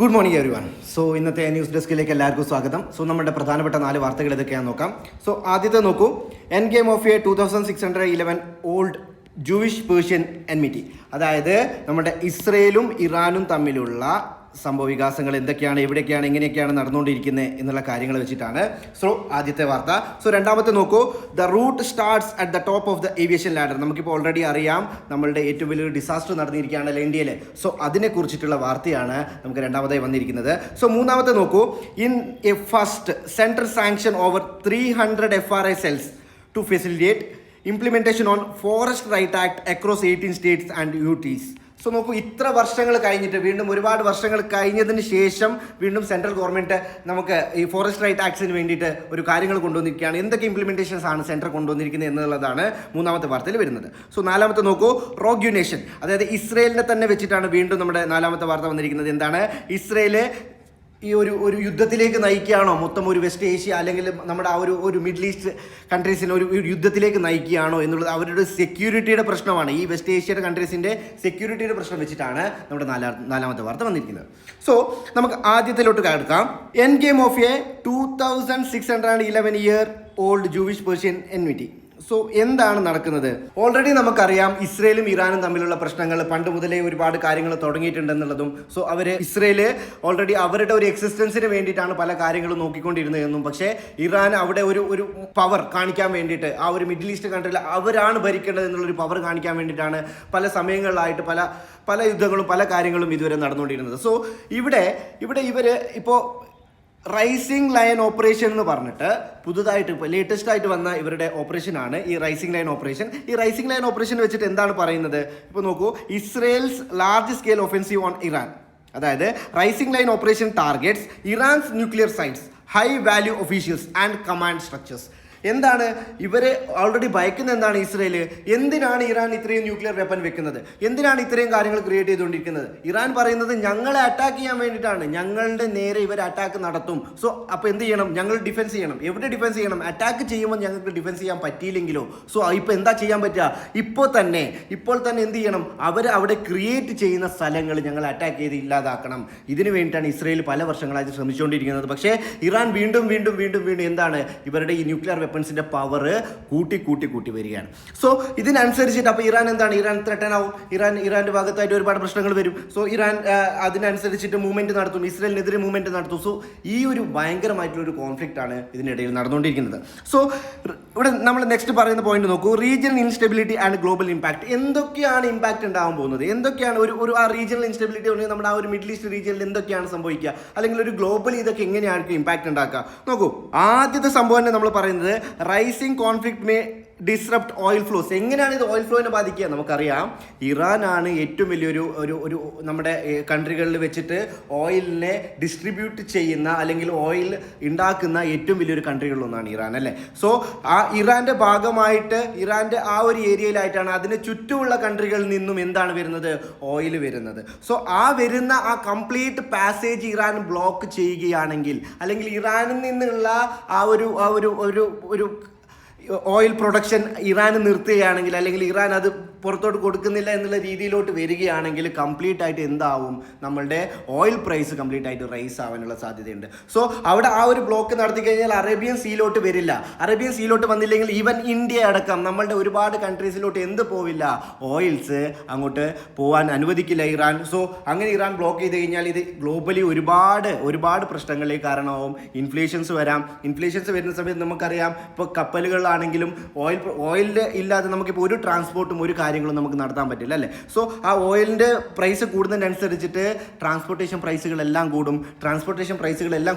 Good morning every one. So ഇന്നത്തെ news ഡെസ്കിലേക്ക് എല്ലാവർക്കും സ്വാഗതം. സോ നമ്മുടെ പ്രധാനപ്പെട്ട 4 വാർത്തകൾ ഇതൊക്കെയാണെന്ന് നോക്കാം. സോ ആദ്യത്തെ നോക്കൂ, N game of A 2611 old Jewish Persian enmity. അതായത് നമ്മുടെ ഇസ്രയേലും ഇറാനും തമ്മിലുള്ള സംഭവ വികാസങ്ങൾ എന്തൊക്കെയാണ്, എവിടെയൊക്കെയാണ്, എങ്ങനെയൊക്കെയാണ് നടന്നുകൊണ്ടിരിക്കുന്നത് എന്നുള്ള കാര്യങ്ങൾ വെച്ചിട്ടാണ്. സോ ആദ്യത്തെ വാർത്ത. സോ രണ്ടാമത്തെ നോക്കൂ, the route starts at the top of the aviation ladder. നമുക്കിപ്പോൾ ഓൾറെഡി അറിയാം നമ്മളുടെ ഏറ്റവും വലിയൊരു ഡിസാസ്റ്റർ നടന്നിരിക്കുകയാണല്ലോ ഇന്ത്യയിൽ. സോ അതിനെക്കുറിച്ചിട്ടുള്ള വാർത്തയാണ് നമുക്ക് രണ്ടാമതായി വന്നിരിക്കുന്നത്. സോ മൂന്നാമത്തെ നോക്കൂ, in a first central sanction over 300 FRI cells to facilitate implementation on forest right act across 18 states and UTs. So നോക്കൂ, ഇത്ര വർഷങ്ങൾ കഴിഞ്ഞിട്ട് വീണ്ടും ഒരുപാട് വർഷങ്ങൾ കഴിഞ്ഞതിന് ശേഷം വീണ്ടും സെൻട്രൽ ഗവൺമെൻറ് നമുക്ക് ഈ ഫോറസ്റ്റ് റൈറ്റ് ആക്ട്സിന് വേണ്ടിയിട്ട് ഒരു കാര്യങ്ങൾ കൊണ്ടുവന്നിരിക്കുകയാണ്. എന്തൊക്കെ ഇംപ്ലിമെൻറ്റേഷൻസ് ആണ് സെൻട്രൽ കൊണ്ടുവന്നിരിക്കുന്നത് എന്നുള്ളതാണ് മൂന്നാമത്തെ വാർത്തയിൽ വരുന്നത്. സോ നാലാമത്തെ നോക്കൂ, റോഗ് നേഷൻ, അതായത് ഇസ്രയേലിനെ തന്നെ വെച്ചിട്ടാണ് വീണ്ടും നമ്മുടെ നാലാമത്തെ വാർത്ത വന്നിരിക്കുന്നത്. എന്താണ്, ഇസ്രയേൽ ഈ ഒരു യുദ്ധത്തിലേക്ക് നയിക്കുകയാണോ, മൊത്തം ഒരു വെസ്റ്റ് ഏഷ്യ അല്ലെങ്കിൽ നമ്മുടെ ആ ഒരു മിഡിൽ ഈസ്റ്റ് കൺട്രീസിനെ ഒരു യുദ്ധത്തിലേക്ക് നയിക്കുകയാണോ എന്നുള്ളത് അവരുടെ സെക്യൂരിറ്റിയുടെ പ്രശ്നമാണ്. ഈ വെസ്റ്റ് ഏഷ്യയുടെ കൺട്രീസിൻ്റെ സെക്യൂരിറ്റിയുടെ പ്രശ്നം വെച്ചിട്ടാണ് നമ്മുടെ നാലാമത്തെ വാർത്ത വന്നിരിക്കുന്നത്. സോ നമുക്ക് ആദ്യത്തിലോട്ട് കേൾക്കാം. N game of A 2611 Jewish Persian enmity. So എന്താണ് നടക്കുന്നത്? ഓൾറെഡി നമുക്കറിയാം ഇസ്രയേലും ഇറാനും തമ്മിലുള്ള പ്രശ്നങ്ങൾ പണ്ട് മുതലേ ഒരുപാട് കാര്യങ്ങൾ തുടങ്ങിയിട്ടുണ്ടെന്നുള്ളതും. സോ ഇസ്രയേൽ ഓൾറെഡി അവരുടെ ഒരു എക്സിസ്റ്റൻസിന് വേണ്ടിയിട്ടാണ് പല കാര്യങ്ങളും നോക്കിക്കൊണ്ടിരുന്നതെന്നും, പക്ഷേ ഇറാൻ അവിടെ ഒരു പവർ കാണിക്കാൻ വേണ്ടിയിട്ട് ആ ഒരു മിഡിൽ ഈസ്റ്റ് കൺട്രിയിൽ അവരാണ് ഭരിക്കേണ്ടത് എന്നുള്ളൊരു പവർ കാണിക്കാൻ വേണ്ടിയിട്ടാണ് പല സമയങ്ങളിലായിട്ട് പല യുദ്ധങ്ങളും പല കാര്യങ്ങളും ഇതുവരെ നടന്നുകൊണ്ടിരുന്നത്. സോ ഇവിടെ ഇവർ ഇപ്പോൾ റൈസിംഗ് ലയൺ ഓപ്പറേഷൻ എന്ന് പറഞ്ഞിട്ട് പുതുതായിട്ട് ഇപ്പോൾ ലേറ്റസ്റ്റ് ആയിട്ട് വന്ന ഇവരുടെ ഓപ്പറേഷനാണ് ഈ റൈസിംഗ് ലയൺ ഓപ്പറേഷൻ. ഈ റൈസിംഗ് ലയൺ ഓപ്പറേഷൻ വെച്ചിട്ട് എന്താണ് പറയുന്നത്? ഇപ്പോൾ നോക്കൂ, Israel's large scale offensive on Iran. അതായത് rising lion operation targets Iran's nuclear sites, high value officials and command structures. എന്താണ് ഇവരെ ഓൾറെഡി ഭയക്കുന്ന? എന്താണ് ഇസ്രയേൽ? എന്തിനാണ് ഇറാൻ ഇത്രയും ന്യൂക്ലിയർ വെപ്പൺ വെക്കുന്നത്? എന്തിനാണ് ഇത്രയും കാര്യങ്ങൾ ക്രിയേറ്റ് ചെയ്തുകൊണ്ടിരിക്കുന്നത്? ഇറാൻ പറയുന്നത് ഞങ്ങളെ അറ്റാക്ക് ചെയ്യാൻ വേണ്ടിയിട്ടാണ്, ഞങ്ങളുടെ നേരെ ഇവർ അറ്റാക്ക് നടത്തും. സോ അപ്പോൾ എന്ത് ചെയ്യണം? ഞങ്ങൾ ഡിഫെൻസ് ചെയ്യണം. എവിടെ ഡിഫെൻസ് ചെയ്യണം? അറ്റാക്ക് ചെയ്യുമ്പോൾ ഞങ്ങൾക്ക് ഡിഫെൻസ് ചെയ്യാൻ പറ്റിയില്ലെങ്കിലോ? സോ ഇപ്പോൾ എന്താ ചെയ്യാൻ പറ്റുക? ഇപ്പോൾ തന്നെ എന്ത് ചെയ്യണം? അവർ അവിടെ ക്രിയേറ്റ് ചെയ്യുന്ന സ്ഥലങ്ങൾ ഞങ്ങൾ അറ്റാക്ക് ചെയ്ത് ഇല്ലാതാക്കണം. ഇതിനു വേണ്ടിയിട്ടാണ് ഇസ്രയേൽ പല വർഷങ്ങളായിട്ട് ശ്രമിച്ചുകൊണ്ടിരിക്കുന്നത്. പക്ഷേ ഇറാൻ വീണ്ടും എന്താണ് ഇവരുടെ ഈ ന്യൂക്ലിയർ വെപ്പൺസിന്റെ പവർ കൂട്ടി വരികയാണ്. സോ ഇതിനനുസരിച്ചിട്ട് അപ്പോൾ ഇറാൻ ത്രെട്ടൻ ആവും. ഇറാന്റെ ഭാഗത്തായിട്ട് ഒരുപാട് പ്രശ്നങ്ങൾ വരും. സോ ഇറാൻ അതിനനുസരിച്ചിട്ട് മൂവ്മെന്റ് നടത്തും, ഇസ്രയേലിനെതിരെ മൂവ്മെന്റ് നടത്തും. സോ ഈ ഒരു ഭയങ്കരമായിട്ടുള്ള ഒരു കോൺഫ്ലിക്റ്റ് ആണ് ഇതിനിടയിൽ നടന്നുകൊണ്ടിരിക്കുന്നത്. സോ ഇവിടെ നമ്മൾ നെക്സ്റ്റ് പറയുന്ന പോയിന്റ് നോക്കൂ, regional instability and global impact. എന്തൊക്കെയാണ് ഇമ്പാക്ട് ഉണ്ടാകാൻ പോകുന്നത്? എന്തൊക്കെയാണ് ഒരു ആ റീജിയണൽ ഇൻസ്റ്റെബിലിറ്റി ഉണ്ടെങ്കിൽ നമ്മുടെ ആ ഒരു മിഡിൽ ഈസ്റ്റ് റീജിയനിൽ എന്തൊക്കെയാണ് സംഭവിക്കുക, അല്ലെങ്കിൽ ഒരു ഗ്ലോബലി ഇതൊക്കെ എങ്ങനെയായിരിക്കും ഇമ്പാക്ട് ഉണ്ടാക്കുക? നോക്കൂ, ആദ്യത്തെ സംഭവം തന്നെ നമ്മൾ പറയുന്നത് rising conflict may disrupt oil flows. എങ്ങനെയാണ് ഇത് ഓയിൽ ഫ്ലോനെ ബാധിക്കുക? നമുക്കറിയാം ഇറാനാണ് ഏറ്റവും വലിയൊരു ഒരു നമ്മുടെ കൺട്രികളിൽ വെച്ചിട്ട് ഓയിലിനെ ഡിസ്ട്രിബ്യൂട്ട് ചെയ്യുന്ന അല്ലെങ്കിൽ ഓയിൽ ഉണ്ടാക്കുന്ന ഏറ്റവും വലിയൊരു കൺട്രികളിലൊന്നാണ് ഇറാൻ, അല്ലേ? സോ ആ ഇറാൻ്റെ ഭാഗമായിട്ട് ഇറാൻ്റെ ആ ഒരു ഏരിയയിലായിട്ടാണ് അതിന് ചുറ്റുമുള്ള കൺട്രികളിൽ നിന്നും എന്താണ് വരുന്നത്? ഓയിൽ വരുന്നത്. സോ ആ കംപ്ലീറ്റ് പാസേജ് ഇറാൻ ബ്ലോക്ക് ചെയ്യുകയാണെങ്കിൽ, അല്ലെങ്കിൽ ഇറാനിൽ നിന്നുള്ള ആ ഒരു ഓയിൽ പ്രൊഡക്ഷൻ ഇറാൻ നിർത്തുകയാണെങ്കിൽ, അല്ലെങ്കിൽ ഇറാൻ അത് പുറത്തോട്ട് കൊടുക്കുന്നില്ല എന്നുള്ള രീതിയിലോട്ട് വരികയാണെങ്കിൽ കംപ്ലീറ്റ് ആയിട്ട് എന്താവും? നമ്മളുടെ ഓയിൽ പ്രൈസ് കംപ്ലീറ്റ് ആയിട്ട് റൈസ് ആവാനുള്ള സാധ്യതയുണ്ട്. സോ അവിടെ ആ ഒരു ബ്ലോക്ക് നടത്തി കഴിഞ്ഞാൽ അറേബ്യൻ സീയിലോട്ട് വരില്ല. അറേബ്യൻ സീയിലോട്ട് വന്നില്ലെങ്കിൽ ഈവൻ ഇന്ത്യ അടക്കം നമ്മളുടെ ഒരുപാട് കൺട്രീസിലോട്ട് എന്ത് പോവില്ല? ഓയിൽസ് അങ്ങോട്ട് പോകാൻ അനുവദിക്കില്ല ഇറാൻ. സോ അങ്ങനെ ഇറാൻ ബ്ലോക്ക് ചെയ്ത് കഴിഞ്ഞാൽ ഇത് ഗ്ലോബലി ഒരുപാട് പ്രശ്നങ്ങളിലേക്ക് കാരണമാവും. ഇൻഫ്ലേഷൻസ് വരുന്ന സമയത്ത് നമുക്കറിയാം, ഇപ്പോൾ കപ്പലുകളിലാണെങ്കിലും ഓയിൽ ഇല്ലാതെ നമുക്കിപ്പോൾ ഒരു ട്രാൻസ്പോർട്ടും ഒരു കാര്യങ്ങളും നമുക്ക് നടത്താൻ പറ്റില്ല, അല്ലേ? സോ ആ ഓയിലിൻ്റെ പ്രൈസ് കൂടുന്നതിനനുസരിച്ചിട്ട് ട്രാൻസ്പോർട്ടേഷൻ പ്രൈസുകളെല്ലാം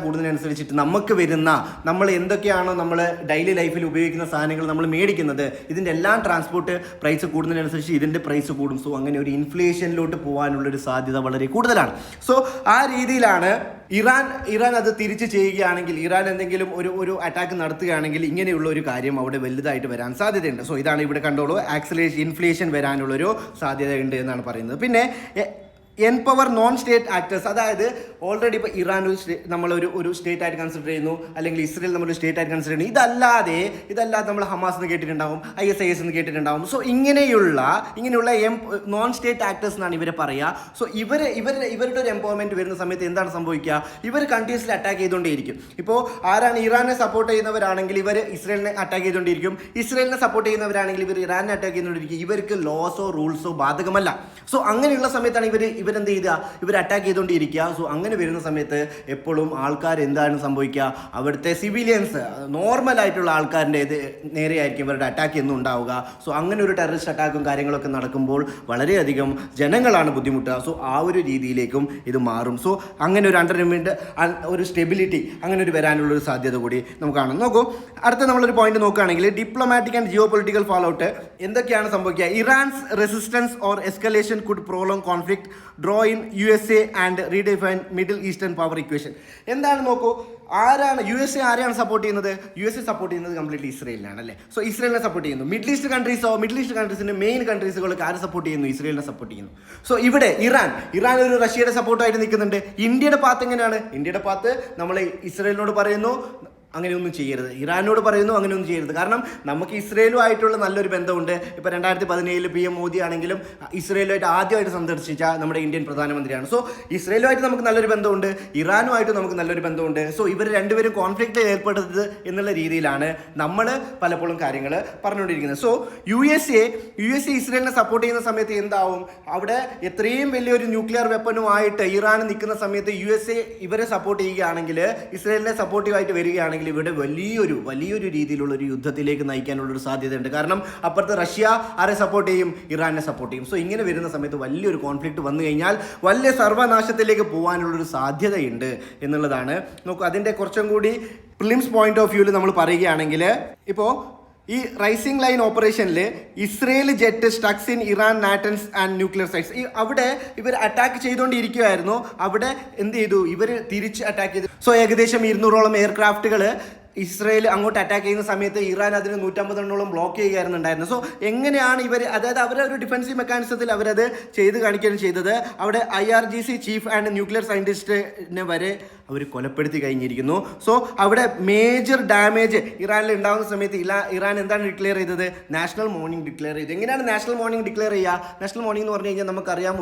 കൂടുന്നതിനനുസരിച്ചിട്ട് നമ്മൾ എന്തൊക്കെയാണോ നമ്മൾ ഡെയിലി ലൈഫിൽ ഉപയോഗിക്കുന്ന സാധനങ്ങൾ നമ്മൾ മേടിക്കുന്നത്, ഇതിൻ്റെ എല്ലാം ട്രാൻസ്പോർട്ട് പ്രൈസ് കൂടുന്നതിനനുസരിച്ച് ഇതിൻ്റെ പ്രൈസ് കൂടും. സോ അങ്ങനെ ഒരു ഇൻഫ്ലേഷനിലോട്ട് പോകാനുള്ളൊരു സാധ്യത വളരെ കൂടുതലാണ്. സോ ആ രീതിയിലാണ് ഇറാൻ അത് തിരിച്ച് ചെയ്യുകയാണെങ്കിൽ, ഇറാൻ എന്തെങ്കിലും ഒരു അറ്റാക്ക് നടത്തുകയാണെങ്കിൽ ഇങ്ങനെയുള്ള ഒരു കാര്യം അവിടെ വലുതായിട്ട് വരാൻ സാധ്യതയുണ്ട്. സോ ഇതാണ് ഇവിടെ കണ്ടോളൂ, ഇൻഫ്ലേഷൻ വരാനുള്ളൊരു സാധ്യതയുണ്ട് എന്നാണ് പറയുന്നത്. പിന്നെ എംപവർ നോൺ സ്റ്റേറ്റ് ആക്ടേഴ്സ്, അതായത് ഓൾറെഡി ഇപ്പോൾ ഇറാൻ നമ്മളൊരു സ്റ്റേറ്റ് ആയിട്ട് കൺസിഡർ ചെയ്യുന്നു, അല്ലെങ്കിൽ ഇസ്രയേൽ നമ്മളൊരു സ്റ്റേറ്റ് ആയിട്ട് കൺസിഡർ ചെയ്യുന്നു. ഇതല്ലാതെ നമ്മൾ ഹമാസ് എന്ന് കേട്ടിട്ടുണ്ടാവും, ISIS എന്ന് കേട്ടിട്ടുണ്ടാവും. സോ ഇങ്ങനെയുള്ള നോൺ സ്റ്റേറ്റ് ആക്ടേഴ്സ് എന്നാണ് ഇവരെ പറയുക. സോ ഇവരുടെ ഒരു എംപവർമെൻറ്റ് വരുന്ന സമയത്ത് എന്താണ് സംഭവിക്കുക? ഇവർ കണ്ടിന്യൂസ്ലി അറ്റാക്ക് ചെയ്തുകൊണ്ടേയിരിക്കും. ഇപ്പോൾ ആരാണ് ഇറാനെ സപ്പോർട്ട് ചെയ്യുന്നവരാണെങ്കിൽ ഇവർ ഇസ്രയേലിനെ അറ്റാക്ക് ചെയ്തുകൊണ്ടിരിക്കും, ഇസ്രയേലിനെ സപ്പോർട്ട് ചെയ്യുന്നവരാണെങ്കിൽ ഇവർ ഇറാനെ അറ്റാക്ക് ചെയ്തുകൊണ്ടിരിക്കും. ഇവർക്ക് ലോസോ റൂൾസോ ബാധകമല്ല. സോ അങ്ങനെയുള്ള സമയത്താണ് ഇവരെന്ത് ചെയ്യുക? ഇവർ അറ്റാക്ക് ചെയ്തുകൊണ്ടിരിക്കുക. സോ അങ്ങനെ വരുന്ന സമയത്ത് എപ്പോഴും ആൾക്കാർ എന്താണ് സംഭവിക്കുക? അവിടുത്തെ സിവിലിയൻസ്, നോർമൽ ആയിട്ടുള്ള ആൾക്കാരുടെ നേരെയായിരിക്കും ഇവരുടെ അറ്റാക്ക് എന്നും ഉണ്ടാവുക. സോ അങ്ങനെ ഒരു ടെററിസ്റ്റ് അറ്റാക്കും കാര്യങ്ങളൊക്കെ നടക്കുമ്പോൾ വളരെയധികം ജനങ്ങളാണ് ബുദ്ധിമുട്ടുക. സോ ആ ഒരു രീതിയിലേക്കും ഇത് മാറും. സോ അങ്ങനെ ഒരു അണ്ടർമെൻറ്റ്, ഒരു സ്റ്റെബിലിറ്റി അങ്ങനെ ഒരു വരാനുള്ളൊരു സാധ്യത കൂടി നമുക്ക് കാണാം. നോക്കൂ, അടുത്ത നമ്മളൊരു പോയിന്റ് നോക്കുകയാണെങ്കിൽ diplomatic and geo political fall out എന്തൊക്കെയാണ് സംഭവിക്കുക? ഇറാൻസ് resistance or escalation could prolong conflict, draw in USA and redefine middle eastern power equation. എന്താണ് നോക്കൂ, ആരെയാണ് സപ്പോർട്ട് ചെയ്യുന്നത്? USA സപ്പോർട്ട് ചെയ്യുന്നത് കംപ്ലീറ്റ്ലി ഇസ്രയേലിനാണ് അല്ലേ? സോ ഇസ്രയേലിനെ സപ്പോർട്ട് ചെയ്യുന്നു. മിഡിൽ ഈസ്റ്റ് കൺട്രീസിന്റെ മെയിൻ കൺട്രീസുകൾക്ക് ആരെ സപ്പോർട്ട് ചെയ്യുന്നു? ഇസ്രയേലിനെ സപ്പോർട്ട് ചെയ്യുന്നു. സോ ഇവിടെ ഇറാൻ ഒരു റഷ്യയുടെ സപ്പോർട്ടായിട്ട് നിൽക്കുന്നുണ്ട്. ഇന്ത്യയുടെ പാത്ത് എങ്ങനെയാണ്? ഇന്ത്യയുടെ പാത്ത് നമ്മൾ ഇസ്രയേലിനോട് പറയുന്നു അങ്ങനെയൊന്നും ചെയ്യരുത്, ഇറാനോട് പറയുന്നു അങ്ങനെയൊന്നും ചെയ്യരുത്. കാരണം നമുക്ക് ഇസ്രയേലുമായിട്ടുള്ള നല്ലൊരു ബന്ധമുണ്ട്. ഇപ്പോൾ 2017 PM മോദി ആണെങ്കിലും ഇസ്രയേലുമായിട്ട് ആദ്യമായിട്ട് സന്ദർശിച്ച നമ്മുടെ ഇന്ത്യൻ പ്രധാനമന്ത്രിയാണ്. സോ ഇസ്രയേലുമായിട്ട് നമുക്ക് നല്ലൊരു ബന്ധമുണ്ട്, ഇറാനുമായിട്ട് നമുക്ക് നല്ലൊരു ബന്ധമുണ്ട്. സോ ഇവർ രണ്ടുപേരും കോൺഫ്ലിക്റ്റിൽ ഏർപ്പെടരുത് എന്നുള്ള രീതിയിലാണ് നമ്മൾ പലപ്പോഴും കാര്യങ്ങൾ പറഞ്ഞുകൊണ്ടിരിക്കുന്നത്. സോ USA ഇസ്രയേലിനെ സപ്പോർട്ട് ചെയ്യുന്ന സമയത്ത് എന്താവും? അവിടെ എത്രയും വലിയൊരു ന്യൂക്ലിയർ വെപ്പനുമായിട്ട് ഇറാൻ നിൽക്കുന്ന സമയത്ത് USA ഇവരെ സപ്പോർട്ട് ചെയ്യുകയാണെങ്കിൽ, ഇസ്രയേലിനെ സപ്പോർട്ടീവായിട്ട് വരികയാണെങ്കിൽ ഇവിടെ വലിയൊരു രീതിയിലുള്ള ഒരു യുദ്ധത്തിലേക്ക് നയിക്കാനുള്ളൊരു സാധ്യതയുണ്ട്. കാരണം അപ്പുറത്ത് റഷ്യ ആരെ സപ്പോർട്ട് ചെയ്യും? ഇറാനെ സപ്പോർട്ട് ചെയ്യും. സോ ഇങ്ങനെ വരുന്ന സമയത്ത് വലിയൊരു കോൺഫ്ലിക്റ്റ് വന്നു കഴിഞ്ഞാൽ വലിയ സർവനാശത്തിലേക്ക് പോകാനുള്ളൊരു സാധ്യതയുണ്ട് എന്നുള്ളതാണ്. നോക്കൂ, അതിൻ്റെ കുറച്ചും കൂടി പ്രിലിംസ് പോയിന്റ് ഓഫ് വ്യൂവിൽ നമ്മൾ പറയുകയാണെങ്കിൽ, ഇപ്പോൾ ഈ റൈസിംഗ് ലൈൻ ഓപ്പറേഷനിൽ Israel jet strikes in Iran Natanz and nuclear sites, അവിടെ ഇവർ അറ്റാക്ക് ചെയ്തുകൊണ്ടിരിക്കുകയായിരുന്നു. അവിടെ എന്ത് ചെയ്തു? ഇവർ തിരിച്ച് അറ്റാക്ക് ചെയ്തു. സോ ഏകദേശം 200ഓളം എയർക്രാഫ്റ്റുകൾ ഇസ്രയേൽ അങ്ങോട്ട് അറ്റാക്ക് ചെയ്യുന്ന സമയത്ത് ഇറാൻ അതിന് 150 എണ്ണോളം ബ്ലോക്ക് ചെയ്യുകയായിരുന്നുണ്ടായിരുന്നു. സോ എങ്ങനെയാണ് ഇവർ, അതായത് അവരെ ഒരു ഡിഫൻസീവ് മെക്കാനിസത്തിൽ അവരത് ചെയ്ത് കാണിക്കുകയാണ് ചെയ്തത്. അവിടെ IRGC ചീഫ് ആൻഡ് ന്യൂക്ലിയർ സയൻറ്റിസ്റ്റിനെ വരെ അവർ കൊലപ്പെടുത്തി കഴിഞ്ഞിരിക്കുന്നു. സോ അവിടെ മേജർ ഡാമേജ് ഇറാനിൽ ഉണ്ടാകുന്ന സമയത്ത് ഇറാൻ എന്താണ് ഡിക്ലെയർ ചെയ്തത്? നാഷണൽ മോർണിംഗ് ഡിക്ലെയർ ചെയ്തു. എങ്ങനെയാണ് നാഷണൽ മോർണിംഗ് ഡിക്ലെയർ ചെയ്യുക? നാഷണൽ മോർണിംഗ് എന്ന് പറഞ്ഞു കഴിഞ്ഞാൽ നമുക്കറിയാം,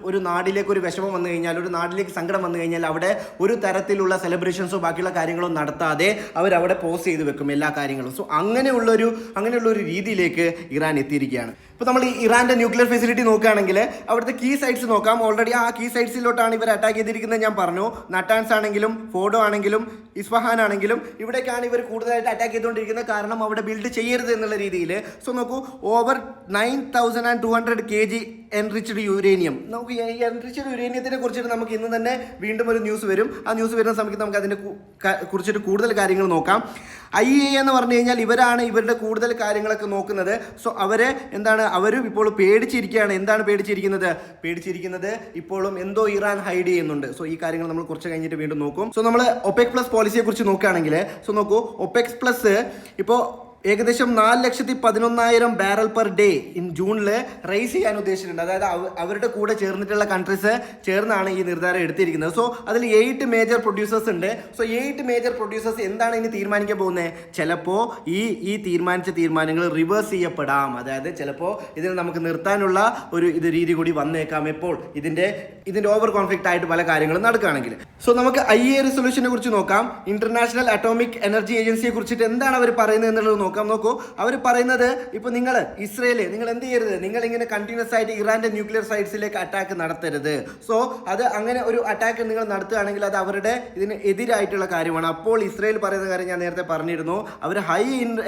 ഒരു നാട്ടിലേക്ക് ഒരു വിഷമം വന്നു കഴിഞ്ഞാൽ, ഒരു നാട്ടിലേക്ക് സങ്കടം വന്നു കഴിഞ്ഞാൽ അവിടെ ഒരു തരത്തിലുള്ള സെലിബ്രേഷൻസോ ബാക്കിയുള്ള കാര്യങ്ങളോ നടത്താതെ അവരവിടെ പോസ് ചെയ്ത് വെക്കും എല്ലാ കാര്യങ്ങളും. സോ അങ്ങനെയുള്ളൊരു രീതിയിലേക്ക് ഇറാൻ എത്തിയിരിക്കുകയാണ്. ഇപ്പോൾ നമ്മൾ ഈ ഇറാൻ്റെ ന്യൂക്ലിയർ ഫെസിലിറ്റി നോക്കുകയാണെങ്കിൽ അവിടുത്തെ കീ സൈറ്റ്സ് നോക്കാം. ഓൾറെഡി ആ കീ സൈറ്റ്സിലോട്ടാണ് ഇവർ അറ്റാക്ക് ചെയ്തിരിക്കുന്നത്. ഞാൻ പറഞ്ഞു, നട്ടാൻസ് ആണെങ്കിലും ഫോഡോ ആണെങ്കിലും ഇസ്ഫഹാൻ ആണെങ്കിലും ഇവിടേക്കാണ് ഇവർ കൂടുതലായിട്ട് അറ്റാക്ക് ചെയ്തുകൊണ്ടിരിക്കുന്നത്. കാരണം അവിടെ ബിൽഡ് ചെയ്യരുത് എന്നുള്ള രീതിയിൽ. സോ നോക്കൂ, ഓവർ 9200 kg എൻറിച്ച്ഡ് യുറേനിയം. നമുക്ക് ഈ എൻറിച്ച്ഡ് യുറേനിയത്തിനെ കുറിച്ചിട്ട് നമുക്ക് ഇന്ന് തന്നെ വീണ്ടും ഒരു ന്യൂസ് വരും. ആ ന്യൂസ് വരുന്ന സമയത്ത് നമുക്ക് അതിനെ കുറിച്ചിട്ട് കൂടുതൽ കാര്യങ്ങൾ നോക്കാം. IAEA എന്ന് പറഞ്ഞു കഴിഞ്ഞാൽ ഇവരാണ് ഇവരുടെ കൂടുതൽ കാര്യങ്ങളൊക്കെ നോക്കുന്നത്. സോ അവരും ഇപ്പോൾ പേടിച്ചിരിക്കുകയാണ്. എന്താണ് പേടിച്ചിരിക്കുന്നത്? ഇപ്പോഴും എന്തോ ഇറാൻ ഹൈഡ് ചെയ്യുന്നുണ്ട്. സോ ഈ കാര്യങ്ങൾ നമ്മൾ കുറച്ച് കഴിഞ്ഞിട്ട് വീണ്ടും നോക്കും. സോ നമ്മൾ OPEC+ പോളിസിയെ കുറിച്ച് നോക്കുകയാണെങ്കിൽ, സോ നോക്കൂ, OPEC+ ഇപ്പോൾ ഏകദേശം 4,11,000 ബാരൽ പെർ ഡേ ഇൻ ജൂണിൽ റൈസ് ചെയ്യാൻ ഉദ്ദേശിച്ചിട്ടുണ്ട്. അതായത് അവരുടെ കൂടെ ചേർന്നിട്ടുള്ള കൺട്രീസ് ചേർന്നാണ് ഈ നിർദ്ധാരം എടുത്തിരിക്കുന്നത്. സോ അതിൽ 8 മേജർ പ്രൊഡ്യൂസേഴ്സ് ഉണ്ട്. സോ 8 മേജർ പ്രൊഡ്യൂസേഴ്സ് എന്താണ് ഇനി തീരുമാനിക്കാൻ പോകുന്നത്? ചിലപ്പോൾ ഈ തീരുമാനിച്ച തീരുമാനങ്ങൾ റിവേഴ്സ് ചെയ്യപ്പെടാം. അതായത് ചിലപ്പോൾ ഇതിന് നമുക്ക് നിർത്താനുള്ള ഒരു രീതി കൂടി വന്നേക്കാം. എപ്പോൾ ഇതിൻ്റെ ഓവർ കോൺഫ്ലിക്റ്റ് ആയിട്ട് പല കാര്യങ്ങളും നടക്കുകയാണെങ്കിൽ. സോ നമുക്ക് IAEA റെസൊല്യൂഷനെ കുറിച്ച് നോക്കാം. ഇന്റർനാഷണൽ അറ്റോമിക് എനർജി ഏജൻസിയെ കുറിച്ചിട്ട് എന്താണ് അവർ പറയുന്നത് എന്നുള്ളത് നോക്കൂ. അവർ പറയുന്നത്, ഇപ്പോൾ ഇസ്രയേൽ നിങ്ങൾ എന്ത് ചെയ്യരുത്? നിങ്ങൾ ഇങ്ങനെ കണ്ടിന്യൂസ് ആയിട്ട് ഇറാന്റെ ന്യൂക്ലിയർ സൈറ്റ്സിലേക്ക് അറ്റാക്ക് നടത്തരുത്. സോ അത് അങ്ങനെ ഒരു അറ്റാക്ക് നിങ്ങൾ നടത്തുകയാണെങ്കിൽ അത് അവരുടെ ഇതിന് എതിരായിട്ടുള്ള കാര്യമാണ്. അപ്പോൾ ഇസ്രയേൽ പറയുന്ന കാര്യം ഞാൻ നേരത്തെ പറഞ്ഞിരുന്നു, അവർ ഹൈ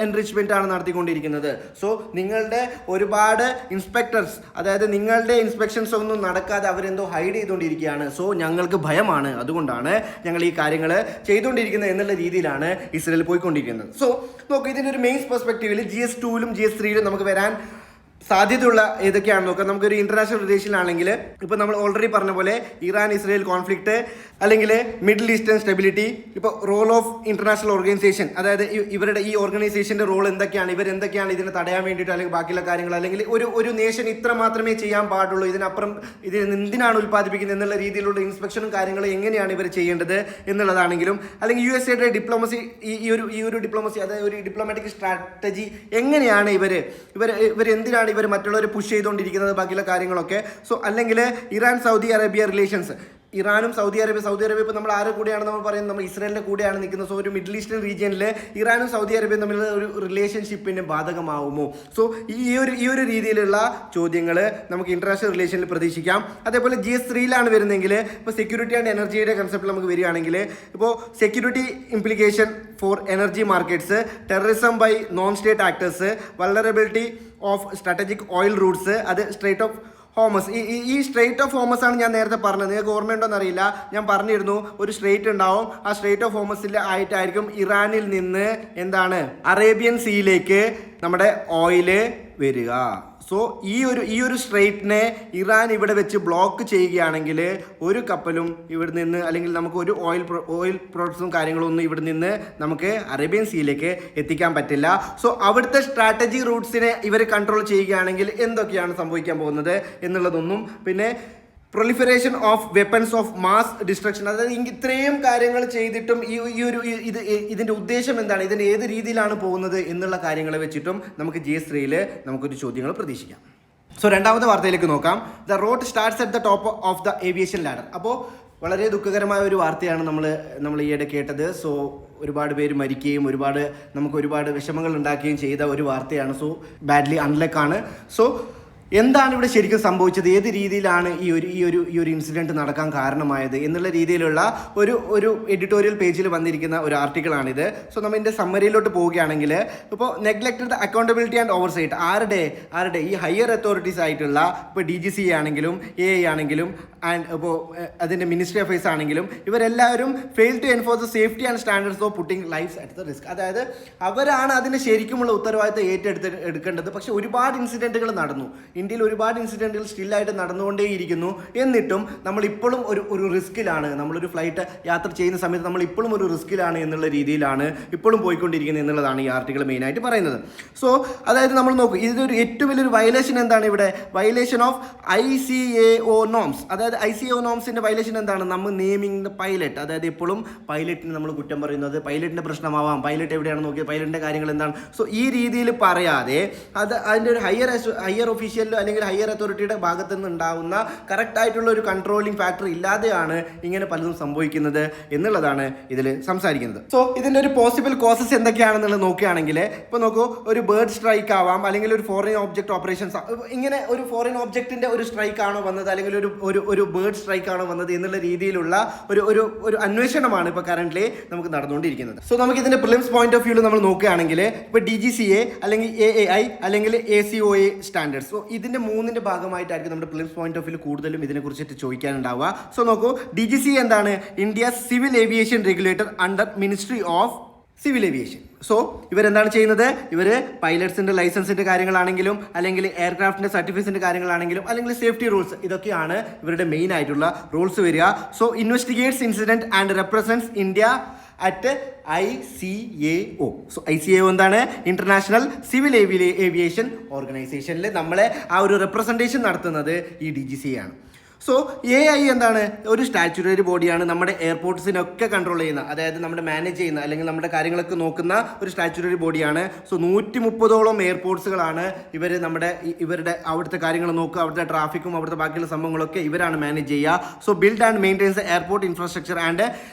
എൻറിച്ച്മെന്റ് ആണ് നടത്തിക്കൊണ്ടിരിക്കുന്നത്. സോ നിങ്ങളുടെ ഒരുപാട് ഇൻസ്പെക്ടേഴ്സ്, അതായത് നിങ്ങളുടെ ഇൻസ്പെക്ഷൻസ് ഒന്നും നടക്കാതെ അവരെന്തോ ഹൈഡ് ചെയ്തുകൊണ്ടിരിക്കുകയാണ്. സോ ഞങ്ങൾക്ക് ഭയമാണ്, അതുകൊണ്ടാണ് ഞങ്ങൾ ഈ കാര്യങ്ങൾ ചെയ്തുകൊണ്ടിരിക്കുന്നത് എന്നുള്ള രീതിയിലാണ് ഇസ്രയേൽ പോയിക്കൊണ്ടിരിക്കുന്നത്. സോ നോക്കൂ, ഇതിൻ്റെ ഒരു മെയിൻ പെർസ്പെക്റ്റീവിൽ GS2 GS3 നമുക്ക് വരാൻ സാധ്യതയുള്ള ഏതൊക്കെയാണെന്ന് നോക്കാം. നമുക്കൊരു ഇന്റർനാഷണൽ റിലേഷനിലാണെങ്കിൽ ഇപ്പോൾ നമ്മൾ ഓൾറെഡി പറഞ്ഞ പോലെ ഇറാൻ ഇസ്രയേൽ കോൺഫ്ലിക്റ്റ്, അല്ലെങ്കിൽ മിഡിൽ ഈസ്റ്റേൺ സ്റ്റെബിലിറ്റി, ഇപ്പോൾ റോൾ ഓഫ് ഇന്റർനാഷണൽ ഓർഗനൈസേഷൻ, അതായത് ഇവരുടെ ഈ ഓർഗനൈസേഷന്റെ റോൾ എന്തൊക്കെയാണ്, ഇവരെന്തൊക്കെയാണ് ഇതിനെ തടയാൻ വേണ്ടിയിട്ട്, അല്ലെങ്കിൽ ബാക്കിയുള്ള കാര്യങ്ങൾ, അല്ലെങ്കിൽ ഒരു നേഷൻ ഇത്ര മാത്രമേ ചെയ്യാൻ പാടുള്ളൂ, ഇതിനപ്പുറം ഇത് എന്തിനാണ് ഉൽപ്പാദിപ്പിക്കുന്നത് എന്നുള്ള രീതിയിലുള്ള ഇൻസ്പെക്ഷനും കാര്യങ്ങളും എങ്ങനെയാണ് ഇവർ ചെയ്യേണ്ടത് എന്നുള്ളതാണെങ്കിലും, അല്ലെങ്കിൽ USA ഡിപ്ലോമസി ഈ ഒരു ഡിപ്ലോമസി, അതായത് ഒരു ഡിപ്ലോമാറ്റിക് സ്ട്രാറ്റജി എങ്ങനെയാണ് ഇവർ എന്തിനാണ് ഇവർ മറ്റുള്ളവരെ പുഷ് ചെയ്തുകൊണ്ടിരിക്കുന്നത്, ബാക്കിയുള്ള കാര്യങ്ങളൊക്കെ. സോ അല്ലെങ്കിൽ ഇറാൻ സൗദി അറേബ്യ റിലേഷൻസ്, ഇറാനും സൗദി അറേബ്യ ഇപ്പോൾ നമ്മൾ ആരുടെ കൂടെയാണ് നമ്മൾ പറയുന്നത്, നമ്മൾ ഇസ്രായേലിൻ്റെ കൂടെയാണ് നിൽക്കുന്നത്. സോ ഒരു മിഡിൽ ഈസ്റ്റേൺ റീജിയനിൽ ഇറാനും സൗദി അറേബ്യയും തമ്മിലുള്ള ഒരു റിലേഷൻഷിപ്പിന് ബാധകമാവുമോ? സോ ഈ ഒരു രീതിയിലുള്ള ചോദ്യങ്ങൾ നമുക്ക് ഇന്റർനാഷണൽ റിലേഷനിൽ പ്രതീക്ഷിക്കാം. അതേപോലെ GS3 വരുന്നതെങ്കിൽ ഇപ്പോൾ സെക്യൂരിറ്റി ആൻഡ് എനർജിയുടെ കൺസെപ്റ്റിൽ നമുക്ക് വരികയാണെങ്കിൽ, ഇപ്പോൾ security implication for energy markets, terrorism by non state actors, vulnerability of strategic oil routes, അത് സ്ട്രേറ്റ് ഓഫ് ഹോമസ്. ഈ സ്ട്രേറ്റ് ഓഫ് ഹോമസ് ആണ് ഞാൻ നേരത്തെ പറഞ്ഞത്. നിങ്ങൾക്ക് ഓർമ്മയുണ്ടോയെന്ന് അറിയില്ല, ഞാൻ പറഞ്ഞിരുന്നു ഒരു സ്ട്രേറ്റ് ഉണ്ടാവും, ആ സ്ട്രേറ്റ് ഓഫ് ഹോമസിൽ ആയിട്ടായിരിക്കും ഇറാനിൽ നിന്ന് അറേബ്യൻ സീയിലേക്ക് നമ്മുടെ ഓയില് വരിക. സോ ഈ ഒരു സ്ട്രേറ്റിനെ ഇറാൻ ഇവിടെ വെച്ച് ബ്ലോക്ക് ചെയ്യുകയാണെങ്കിൽ ഒരു കപ്പലും ഇവിടെ നിന്ന്, അല്ലെങ്കിൽ നമുക്ക് ഒരു ഓയിൽ പ്രോഡക്ട്സും കാര്യങ്ങളൊന്നും ഇവിടെ നിന്ന് നമുക്ക് അറേബ്യൻ സീയിലേക്ക് എത്തിക്കാൻ പറ്റില്ല. സോ അവിടുത്തെ സ്ട്രാറ്റജി റൂട്ട്സിനെ ഇവർ കൺട്രോൾ ചെയ്യുകയാണെങ്കിൽ എന്തൊക്കെയാണ് സംഭവിക്കാൻ പോകുന്നത് എന്നുള്ളതൊന്നും, പിന്നെ proliferation of weapons of mass destruction, അതായത് ഇത്രയും കാര്യങ്ങൾ ചെയ്തിട്ടും ഇതിൻ്റെ ഉദ്ദേശം എന്താണ്, ഇതിൻ്റെ ഏത് രീതിയിലാണ് പോകുന്നത് എന്നുള്ള കാര്യങ്ങളെ വെച്ചിട്ടും നമുക്ക് GS3 നമുക്കൊരു ചോദ്യങ്ങൾ പ്രതീക്ഷിക്കാം. സോ രണ്ടാമത്തെ വാർത്തയിലേക്ക് നോക്കാം. The road starts at the top of the aviation ladder. അപ്പോൾ വളരെ ദുഃഖകരമായ ഒരു വാർത്തയാണ് നമ്മൾ ഈയിടെ കേട്ടത്. സോ ഒരുപാട് പേര് മരിക്കുകയും നമുക്ക് ഒരുപാട് വിഷമങ്ങൾ ഉണ്ടാക്കുകയും ചെയ്ത ഒരു വാർത്തയാണ്. So badly അൺലക്കാണ്. സോ എന്താണ് ഇവിടെ ശരിക്കും സംഭവിച്ചത്, ഏത് രീതിയിലാണ് ഈ ഒരു ഇൻസിഡൻറ്റ് നടക്കാൻ കാരണമായത് എന്നുള്ള രീതിയിലുള്ള ഒരു എഡിറ്റോറിയൽ പേജിൽ വന്നിരിക്കുന്ന ഒരു ആർട്ടിക്കിളാണിത്. സോ നമ്മൾ ഇതിൻ്റെ സമ്മറിയിലോട്ട് പോവുകയാണെങ്കിൽ, ഇപ്പോൾ നെഗ്ലക്റ്റഡ് അക്കൗണ്ടബിലിറ്റി ആൻഡ് ഓവർസൈറ്റ് ആരുടെ ഈ ഹയർ അതോറിറ്റീസ് ആയിട്ടുള്ള ഇപ്പോൾ DGCA ആണെങ്കിലും AI ആണെങ്കിലും ആൻഡ് ഇപ്പോൾ അതിൻ്റെ മിനിസ്ട്രി അഫയേഴ്സ് ആണെങ്കിലും, ഇവരെല്ലാവരും fail to enforce the safety and standards of putting lifes at the risk. അതായത് അവരാണ് അതിന് ശരിക്കുമുള്ള ഉത്തരവാദിത്തം എടുക്കേണ്ടത്. പക്ഷേ ഒരുപാട് ഇൻസിഡൻറ്റുകൾ നടന്നു, ഇന്ത്യയിൽ ഒരുപാട് ഇൻസിഡൻറ്റുകൾ സ്റ്റില്ലായിട്ട് നടന്നുകൊണ്ടേയിരിക്കുന്നു. എന്നിട്ടും നമ്മളിപ്പോഴും ഒരു റിസ്ക്കിലാണ്, നമ്മളൊരു ഫ്ലൈറ്റ് യാത്ര ചെയ്യുന്ന സമയത്ത് നമ്മൾ ഇപ്പോഴും ഒരു റിസ്ക്കിലാണ് എന്നുള്ള രീതിയിലാണ് ഇപ്പോഴും പോയിക്കൊണ്ടിരിക്കുന്നത് എന്നുള്ളതാണ് ഈ ആർട്ടിക്കിൾ മെയിനായിട്ട് പറയുന്നത്. സോ അതായത് നമ്മൾ നോക്കും, ഇതൊരു ഏറ്റവും വലിയൊരു വയലേഷൻ എന്താണ് ഇവിടെ, വയലേഷൻ ഓഫ് ICAO നോംസ്. അതായത് ICAO നോംസിൻ്റെ വയലേഷൻ എന്താണ്, നമ്മൾ നെയിമിങ് ദ പൈലറ്റ്. അതായത് എപ്പോഴും പൈലറ്റിന് നമ്മൾ കുറ്റം പറയുന്നത്, പൈലറ്റിൻ്റെ പ്രശ്നമാവാം, പൈലറ്റ് എവിടെയാണ് നോക്കിയത്, പൈലറ്റിൻ്റെ കാര്യങ്ങൾ എന്താണ്. സോ ഈ രീതിയിൽ പറയാതെ അതിൻ്റെ ഒരു ഹയർ ഒഫീഷ്യൽ അല്ലെങ്കിൽ ഹയർ അതോറിറ്റിയുടെ ഭാഗത്തു നിന്ന് ഉണ്ടാവുന്ന കറക്റ്റായിട്ടുള്ള ഒരു കൺട്രോളിങ് ഫാക്ടർ ഇല്ലാതെയാണ് ഇങ്ങനെ പലതും സംഭവിക്കുന്നത് എന്നുള്ളതാണ് ഇതിൽ സംസാരിക്കുന്നത്. സോ ഇതിൻ്റെ ഒരു പോസിബിൾ കോസസ് എന്തൊക്കെയാണെന്നുള്ളത് നോക്കുകയാണെങ്കിൽ, ഇപ്പോൾ നോക്കൂ, ഒരു ബേർഡ് സ്ട്രൈക്ക് ആവാം, അല്ലെങ്കിൽ ഒരു ഫോറിൻ ഓബ്ജക്റ്റ് ഓപ്പറേഷൻസ്, ഇങ്ങനെ ഒരു ഫോറിൻ ഓബ്ജക്റ്റിൻ്റെ ഒരു സ്ട്രൈക്ക് ആണോ വന്നത്, അല്ലെങ്കിൽ ഒരു ബേർഡ് സ്ട്രൈക്ക് ആണോ വന്നത് എന്നുള്ള രീതിയിലുള്ള ഒരു അന്വേഷണമാണ് ഇപ്പോൾ കറന്റ്ലി നമുക്ക് നടന്നുകൊണ്ടിരിക്കുന്നത്. സോ നമുക്ക് ഇതിൻ്റെ പ്രിലിംസ് പോയിന്റ് ഓഫ് വ്യൂവിൽ നമ്മൾ നോക്കുകയാണെങ്കിൽ, ഇപ്പോൾ DGCA അല്ലെങ്കിൽ AAI അല്ലെങ്കിൽ ACOA സ്റ്റാൻഡേർഡ്സ്, സോ ഇതിൻ്റെ മൂന്നിൻ്റെ ഭാഗമായിട്ടായിരിക്കും നമ്മുടെ പ്രിലിംസ് പോയിന്റ് ഓഫ് വ്യൂ കൂടുതലും ഇതിനെക്കുറിച്ചിട്ട് ചോദിക്കാനുണ്ടാവുക. സോ നോക്കൂ, DGCA എന്താണ്, India civil aviation regulator under ministry of civil aviation. So ഇവരെന്താണ് ചെയ്യുന്നത്, ഇവർ പൈലറ്റ്സിൻ്റെ ലൈസൻസിൻ്റെ കാര്യങ്ങളാണെങ്കിലും, അല്ലെങ്കിൽ എയർക്രാഫ്റ്റിൻ്റെ സർട്ടിഫിക്കറ്റ്സിൻ്റെ കാര്യങ്ങളാണെങ്കിലും, അല്ലെങ്കിൽ സേഫ്റ്റി റൂൾസ്, ഇതൊക്കെയാണ് ഇവരുടെ മെയിൻ ആയിട്ടുള്ള റൂൾസ് വരിക. So investigates incident and represents India at ICAO. So ICAO എന്താണ്, ഇന്റർനാഷണൽ സിവിൽ ഏവിയേഷൻ ഓർഗനൈസേഷനിൽ നമ്മളെ ആ ഒരു റെപ്രസെൻറ്റേഷൻ നടത്തുന്നത് ഈ DGCA ആണ്. സോ AI എന്താണ്, ഒരു സ്റ്റാറ്റ്യൂട്ടറി ബോഡിയാണ്, നമ്മുടെ എയർപോർട്ട്സിനൊക്കെ കൺട്രോൾ ചെയ്യുന്ന, അതായത് നമ്മുടെ മാനേജ് ചെയ്യുന്ന, അല്ലെങ്കിൽ നമ്മുടെ കാര്യങ്ങളൊക്കെ നോക്കുന്ന ഒരു സ്റ്റാറ്റ്യൂട്ടറി ബോഡിയാണ്. സോ 130ഓളം എയർപോർട്ട്സുകളാണ് ഇവരുടെ അവിടുത്തെ കാര്യങ്ങൾ നോക്കുക, അവിടുത്തെ ട്രാഫിക്കും അവിടുത്തെ ബാക്കിയുള്ള സംഭവങ്ങളൊക്കെ ഇവരാണ് മാനേജ് ചെയ്യുക. So build and maintains airport infrastructure and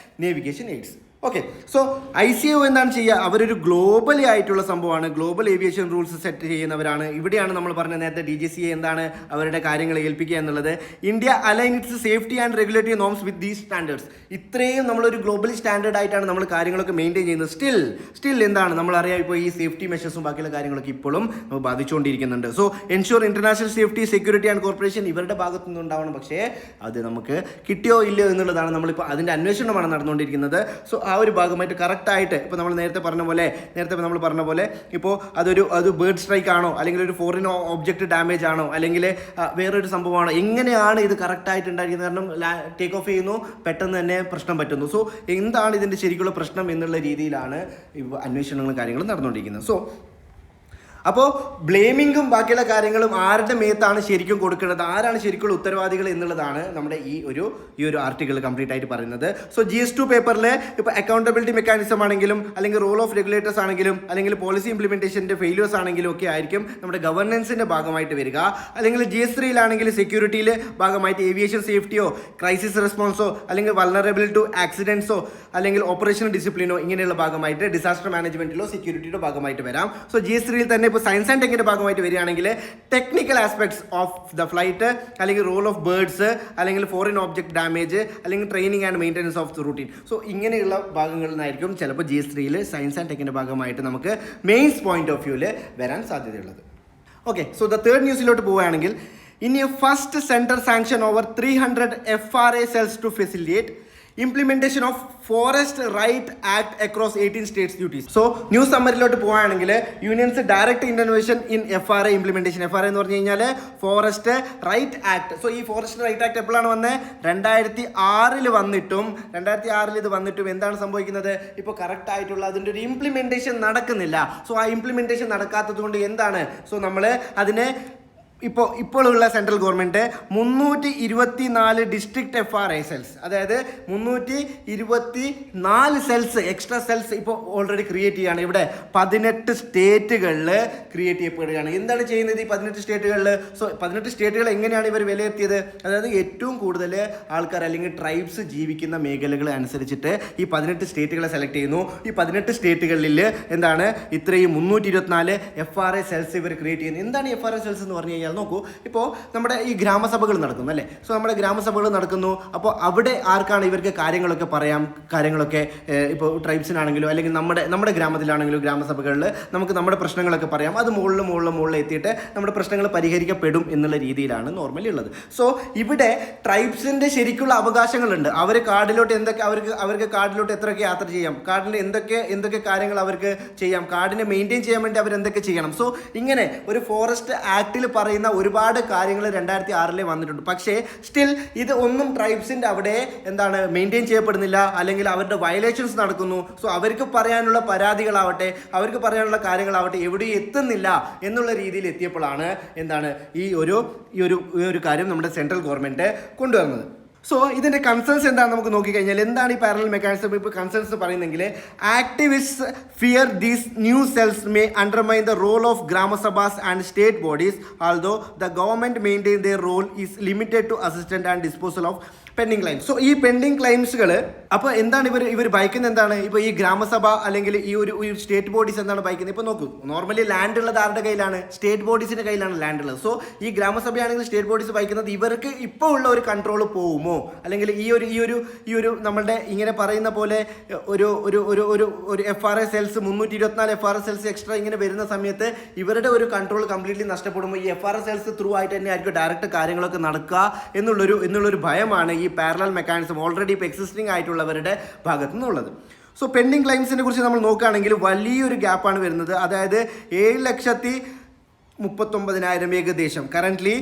navigation AIDS. Okay, so ICAO എന്താണ് ചെയ്യുക, അവരൊരു ഗ്ലോബലി ആയിട്ടുള്ള സംഭവമാണ്, ഗ്ലോബൽ ഏവിയേഷൻ റൂൾസ് സെറ്റ് ചെയ്യുന്നവരാണ്. ഇവിടെയാണ് നമ്മൾ പറഞ്ഞ നേരത്തെ DGCA എന്താണ് അവരുടെ കാര്യങ്ങൾ ഏൽപ്പിക്കുക എന്നുള്ളത്. India align its safety and regulatory norms with these standards. ഇത്രയും നമ്മളൊരു ഗ്ലോബലി സ്റ്റാൻഡേർഡ് ആയിട്ടാണ് നമ്മൾ കാര്യങ്ങളൊക്കെ മെയിൻറ്റെയിൻ ചെയ്യുന്നത്. സ്റ്റിൽ എന്താണ് നമ്മളറിയാം, ഇപ്പോൾ ഈ സേഫ്റ്റി മെഷേഴ്സും ബാക്കിയുള്ള കാര്യങ്ങളൊക്കെ ഇപ്പോഴും നമുക്ക് ബാധിച്ചുകൊണ്ടിരിക്കുന്നുണ്ട്. So ensure international safety, security and corporation ഇവരുടെ ഭാഗത്തു നിന്നുണ്ടാവണം. പക്ഷേ അത് നമുക്ക് കിട്ടിയോ ഇല്ലയോ എന്നുള്ളതാണ് നമ്മളിപ്പോൾ അതിൻ്റെ അന്വേഷണമാണ് നടന്നുകൊണ്ടിരിക്കുന്നത്. സോ ആ ഒരു ഭാഗമായിട്ട് കറക്റ്റായിട്ട് ഇപ്പോൾ നമ്മൾ നേരത്തെ പറഞ്ഞ പോലെ ഇപ്പോൾ അത് ബേർഡ് സ്ട്രൈക്ക് ആണോ, അല്ലെങ്കിൽ ഒരു ഫോറിൻ ഒബ്ജക്റ്റ് ഡാമേജ് ആണോ, അല്ലെങ്കിൽ വേറൊരു സംഭവമാണോ, എങ്ങനെയാണ് ഇത് കറക്റ്റായിട്ട് ഉണ്ടായിരിക്കുന്നത്? കാരണം ടേക്ക് ഓഫ് ചെയ്യുന്നു, പെട്ടെന്ന് തന്നെ പ്രശ്നം പറ്റുന്നു. സോ എന്താണ് ഇതിൻ്റെ ശരിക്കുള്ള പ്രശ്നം എന്നുള്ള രീതിയിലാണ് അന്വേഷണങ്ങളും കാര്യങ്ങളും നടന്നുകൊണ്ടിരിക്കുന്നത്. സോ അപ്പോൾ ബ്ലെയിമിങ്ങും ബാക്കിയുള്ള കാര്യങ്ങളും ആരുടെ മേത്താണ് ശരിക്കും കൊടുക്കേണ്ടത്, ആരാണ് ശരിക്കുള്ള ഉത്തരവാദികൾ എന്നുള്ളതാണ് നമ്മുടെ ഈ ഒരു ആർട്ടിക്കിൾ കംപ്ലീറ്റ് ആയിട്ട് പറയുന്നത്. സോ GS2 പേപ്പറിൽ ഇപ്പോൾ അക്കൗണ്ടബിലിറ്റി മെക്കാനിസം ആണെങ്കിലും, അല്ലെങ്കിൽ റോൾ ഓഫ് റെഗുലേറ്റേഴ്സ് ആണെങ്കിലും, അല്ലെങ്കിൽ പോളിസി ഇംപ്ലിമെൻറ്റേഷൻ്റെ ഫെയിലിയേഴ്സ് ആണെങ്കിലും ഒക്കെ ആയിരിക്കും നമ്മുടെ ഗവർണൻസിൻ്റെ ഭാഗമായിട്ട് വരിക. അല്ലെങ്കിൽ GS3 സെക്യൂരിറ്റിയിൽ ഭാഗമായിട്ട് ഏവിയേഷൻ സേഫ്റ്റിയോ, ക്രൈസിസ് റെസ്പോൺസോ, അല്ലെങ്കിൽ വൾനറബിൾ ടു ആക്സിഡൻസോ, അല്ലെങ്കിൽ ഓപ്പറേഷണൽ ഡിസിപ്ലിനോ, ഇങ്ങനെയുള്ള ഭാഗമായിട്ട് ഡിസാസ്റ്റർ മാനേജ്മെൻറ്റിലോ സെക്യൂരിറ്റിയുടെ ഭാഗമായിട്ട് വരാം. സോ GS3 തന്നെ ഇപ്പോൾ സയൻസ് ആൻഡ് ടെക്കിൻ്റെ ഭാഗമായിട്ട് വരികയാണെങ്കിൽ technical aspects of the flight, അല്ലെങ്കിൽ റോൾ ഓഫ് ബേർഡ്സ്, അല്ലെങ്കിൽ ഫോറിൻ ഓബ്ജക്ട് ഡാമേജ്, അല്ലെങ്കിൽ training and maintenance of the routine. So ഇങ്ങനെയുള്ള ഭാഗങ്ങളിൽ നിന്നായിരിക്കും ചിലപ്പോൾ GS3 സയൻസ് ആൻഡ് ടെക്കിൻ്റെ ഭാഗമായിട്ട് നമുക്ക് മെയിൻസ് പോയിന്റ് ഓഫ് വ്യൂവിൽ വരാൻ സാധ്യതയുള്ളത്. ഓക്കെ, സോ ദ തേർഡ് ന്യൂസിലോട്ട് പോവുകയാണെങ്കിൽ, in a first central sanction over 300 FRA cells to facilitate implementation of Forest Right Act across 18 states duties. So news സമ്മറിലോട്ട് പോകുകയാണെങ്കിൽ, union's direct intervention in FRA implementation. FRA എന്ന് പറഞ്ഞു കഴിഞ്ഞാൽ forest right act. So ഈ forest right act എപ്പോഴാണ് വന്നത്? 2006 വന്നിട്ടും 2006 ഇത് വന്നിട്ടും എന്താണ് സംഭവിക്കുന്നത്? ഇപ്പോൾ കറക്റ്റ് ആയിട്ടുള്ള അതിൻ്റെ ഒരു ഇംപ്ലിമെൻറ്റേഷൻ നടക്കുന്നില്ല. സോ ആ ഇംപ്ലിമെൻറ്റേഷൻ നടക്കാത്തത് കൊണ്ട് എന്താണ്? സോ നമ്മൾ അതിനെ ഇപ്പോഴുള്ള central government 324 district FRA cells, അതായത് 324 സെൽസ്, എക്സ്ട്രാ സെൽസ് ഇപ്പോൾ ഓൾറെഡി ക്രിയേറ്റ് ചെയ്യുകയാണ്. ഇവിടെ 18 സ്റ്റേറ്റുകളിൽ ക്രിയേറ്റ് ചെയ്യപ്പെടുകയാണ്. എന്താണ് ചെയ്യുന്നത് ഈ 18 സ്റ്റേറ്റുകളിൽ? സോ 18 സ്റ്റേറ്റുകൾ എങ്ങനെയാണ് ഇവർ വിലയിരുത്തിയത്? അതായത് ഏറ്റവും കൂടുതൽ ആൾക്കാർ അല്ലെങ്കിൽ ട്രൈബ്സ് ജീവിക്കുന്ന മേഖലകൾ അനുസരിച്ചിട്ട് ഈ 18 സ്റ്റേറ്റുകളെ സെലക്ട് ചെയ്യുന്നു. ഈ 18 സ്റ്റേറ്റുകളിൽ എന്താണ് ഇത്രയും 324 FRA സെൽസ് ഇവർ ക്രിയേറ്റ് ചെയ്യുന്നത്. എന്താണ് ഈ FRA സെൽസ് എന്ന് പറഞ്ഞു കഴിഞ്ഞാൽ? നോക്കൂ, ഇപ്പോൾ നമ്മുടെ ഈ ഗ്രാമസഭകൾ നടക്കുന്നു അല്ലേ? സോ നമ്മുടെ ഗ്രാമസഭകൾ നടക്കുന്നു. അപ്പോൾ അവിടെ ആർക്കാണ് ഇവർക്ക് കാര്യങ്ങളൊക്കെ പറയാം? കാര്യങ്ങളൊക്കെ ഇപ്പോൾ ട്രൈബ്സിനാണെങ്കിലും, അല്ലെങ്കിൽ നമ്മുടെ ഗ്രാമത്തിലാണെങ്കിലും ഗ്രാമസഭകളിൽ നമുക്ക് നമ്മുടെ പ്രശ്നങ്ങളൊക്കെ പറയാം. അത് മുകളിൽ എത്തിയിട്ട് നമ്മുടെ പ്രശ്നങ്ങൾ പരിഹരിക്കപ്പെടും എന്നുള്ള രീതിയിലാണ് നോർമലി ഉള്ളത്. സോ ഇവിടെ ട്രൈബ്സിൻ്റെ ശരിക്കുള്ള അവകാശങ്ങളുണ്ട്. അവർ കാടിലോട്ട് അവർക്ക് കാടിലോട്ട് എത്രയൊക്കെ യാത്ര ചെയ്യാം, കാടിന് എന്തൊക്കെ കാര്യങ്ങൾ അവർക്ക് ചെയ്യാം, കാടിനെ മെയിൻറ്റെയിൻ ചെയ്യാൻ വേണ്ടി അവരെന്തൊക്കെ ചെയ്യണം. സോ ഇങ്ങനെ ഒരു ഫോറസ്റ്റ് ആക്ടിൽ പറയുന്ന ഒരുപാട് കാര്യങ്ങൾ 2006 വന്നിട്ടുണ്ട്. പക്ഷേ സ്റ്റിൽ ഇത് ഒന്നും ട്രൈബ്സിൻ്റെ അവിടെ എന്താണ് മെയിൻറ്റെയിൻ ചെയ്യപ്പെടുന്നില്ല, അല്ലെങ്കിൽ അവരുടെ വയലേഷൻസ് നടക്കുന്നു. സോ അവർക്ക് പറയാനുള്ള പരാതികളാവട്ടെ, അവർക്ക് പറയാനുള്ള കാര്യങ്ങളാവട്ടെ എവിടെയും എത്തുന്നില്ല എന്നുള്ള രീതിയിൽ എത്തിയപ്പോഴാണ് എന്താണ് ഈ ഒരു കാര്യം നമ്മുടെ സെൻട്രൽ ഗവൺമെൻറ് കൊണ്ടുവന്നത്. സോ ഇതിൻ്റെ കൺസേൺസ് എന്താണെന്ന് നമുക്ക് നോക്കിക്കഴിഞ്ഞാൽ, എന്താണ് ഈ പാരലൽ മെക്കാനിസം? ഇപ്പോൾ കൺസേൺസ് പറയുന്നെങ്കിൽ, activist fear these new cells may undermine the role of gram sabhas and state bodies, although the government maintain their role is limited to assistant and disposal of pending claims. So ഈ pending ക്ലൈംസുകൾ അപ്പോൾ എന്താണ് ഇവർ ഭയക്കുന്നത്? എന്താണ് ഇപ്പോൾ ഈ ഗ്രാമസഭ അല്ലെങ്കിൽ ഈ ഒരു സ്റ്റേറ്റ് ബോഡീസ് എന്താണ് ഭയക്കുന്നത്? ഇപ്പോൾ നോക്കൂ, നോർമലി ലാൻഡ് ഉള്ളത് ആരുടെ കയ്യിലാണ്? സ്റ്റേറ്റ് ബോഡീസിൻ്റെ കയ്യിലാണ് ലാൻഡ് ഉള്ളത്. സോ ഈ ഗ്രാമസഭയാണെങ്കിൽ സ്റ്റേറ്റ് ബോഡീസ് ഭയക്കുന്നത് ഇവർക്ക് ഇപ്പോൾ ഉള്ള ഒരു കൺട്രോൾ പോകുമോ, അല്ലെങ്കിൽ ഈ ഒരു നമ്മളുടെ ഇങ്ങനെ പറയുന്ന പോലെ ഒരു FRA cells 324 FRA cells extra ഇങ്ങനെ വരുന്ന സമയത്ത് ഇവരുടെ ഒരു കൺട്രോൾ കംപ്ലീറ്റ്ലി നഷ്ടപ്പെടുമ്പോൾ ഈ FRA സെൽസ് ത്രൂ ആയിട്ട് തന്നെ ആയിരിക്കും ഡയറക്റ്റ് കാര്യങ്ങളൊക്കെ നടക്കുക എന്നുള്ളൊരു ഭയമാണ് ഈ പാരലൽ മെക്കാനിസം ഓൾറെഡി ഇപ്പോൾ എക്സിസ്റ്റിംഗ് ആയിട്ടുള്ളവരുടെ ഭാഗത്തു നിന്നുള്ളത്. സോ പെൻഡിങ് ക്ലൈംസിനെ കുറിച്ച് നമ്മൾ നോക്കുകയാണെങ്കിൽ വലിയൊരു ഗ്യാപ്പാണ് വരുന്നത്. അതായത് 7,39,000 ഏകദേശം കറൻ്റ്ലി,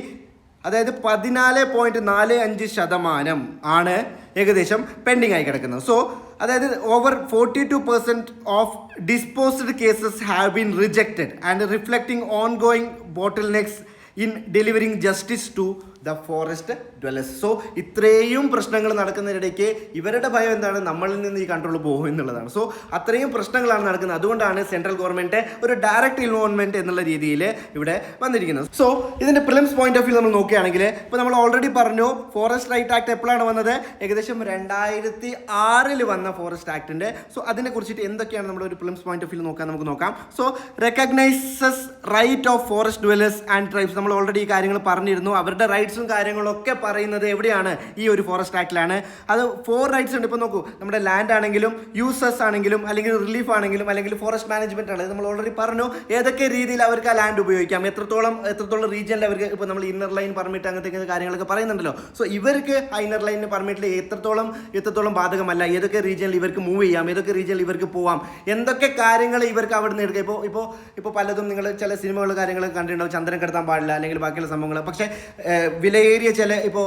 അതായത് 14.45% ആണ് ഏകദേശം പെൻഡിങ് ആയി കിടക്കുന്നത്. സോ അതായത് over 42% of disposed cases have been rejected and reflecting ongoing bottlenecks in delivering justice to the forest dwellers. So ഇത്രയും പ്രശ്നങ്ങൾ നടക്കുന്നതിനിടയ്ക്ക് ഇവരുടെ ഭയം എന്താണ്? നമ്മളിൽ നിന്ന് ഈ കൺട്രോൾ പോകും എന്നുള്ളതാണ്. സോ അത്രയും പ്രശ്നങ്ങളാണ് നടക്കുന്നത്. അതുകൊണ്ടാണ് സെൻട്രൽ ഗവൺമെൻറ് ഒരു ഡയറക്റ്റ് ഇൻവോൾവ്മെൻറ്റ് എന്നുള്ള രീതിയിൽ ഇവിടെ വന്നിരിക്കുന്നത്. സോ ഇതിൻ്റെ പ്രിലിംസ് പോയിന്റ് ഓഫ് വ്യൂ നമ്മൾ നോക്കുകയാണെങ്കിൽ, ഇപ്പോൾ നമ്മൾ ഓൾറെഡി പറഞ്ഞു ഫോറസ്റ്റ് റൈറ്റ് ആക്ട് എപ്പോഴാണ് വന്നത്? ഏകദേശം 2006 വന്ന ഫോറസ്റ്റ് ആക്ടിൻ്റെ. സോ അതിനെ കുറിച്ചിട്ട് എന്തൊക്കെയാണ് നമ്മുടെ ഒരു പ്രിലിംസ് പോയിന്റ് ഓഫ് വ്യൂ നമുക്ക് നോക്കാം. So recognises right of forest dwellers and tribes. നമ്മൾ ഓൾറെഡി ഈ കാര്യങ്ങൾ പറഞ്ഞിരുന്നു. അവരുടെ റൈറ്റ് റൈറ്റ്സും കാര്യങ്ങളും ഒക്കെ പറയുന്നത് എവിടെയാണ്? ഈ ഒരു ഫോറസ്റ്റ് ആക്ടിലാണ്. അത് 4 റൈറ്റ്സ് ഉണ്ട്. ഇപ്പോൾ നോക്കൂ, നമ്മുടെ ലാൻഡ് ആണെങ്കിലും യൂസേഴ്സ് ആണെങ്കിലും അല്ലെങ്കിൽ റിലീഫ് ആണെങ്കിലും അല്ലെങ്കിൽ ഫോറസ്റ്റ് മാനേജ്മെന്റ് ആണ്, നമ്മൾ ഓൾറെഡി പറഞ്ഞു ഏതൊക്കെ രീതിയിൽ അവർക്ക് ആ ലാൻഡ് ഉപയോഗിക്കാം, എത്രത്തോളം റീജിയനിൽ അവർക്ക് ഇപ്പോൾ നമ്മൾ ഇന്നർ ലൈൻ പെർമിറ്റ് അങ്ങനത്തെ കാര്യങ്ങളൊക്കെ പറയുന്നുണ്ടല്ലോ. സോ ഇവർക്ക് ആ ഇന്നർ ലൈൻ പെർമിറ്റിൽ എത്രത്തോളം ബാധകമല്ല, ഏതൊക്കെ റീജിയനിൽ ഇവർക്ക് മൂവ് ചെയ്യാം, ഏതൊക്കെ റീജിയനിൽ ഇവർക്ക് പോവാം, എന്തൊക്കെ കാര്യങ്ങൾ ഇവർക്ക് അവിടെ നിന്ന് എടുക്കുക. ഇപ്പോൾ പലതും നിങ്ങൾ ചില സിനിമകൾ കാര്യങ്ങൾ കണ്ടിട്ടുണ്ടാവും, ചന്ദ്രൻ കിടത്താൻ പാടില്ല അല്ലെങ്കിൽ ബാക്കിയുള്ള സംഭവങ്ങൾ. പക്ഷേ വിലയേറിയ ചില ഇപ്പോൾ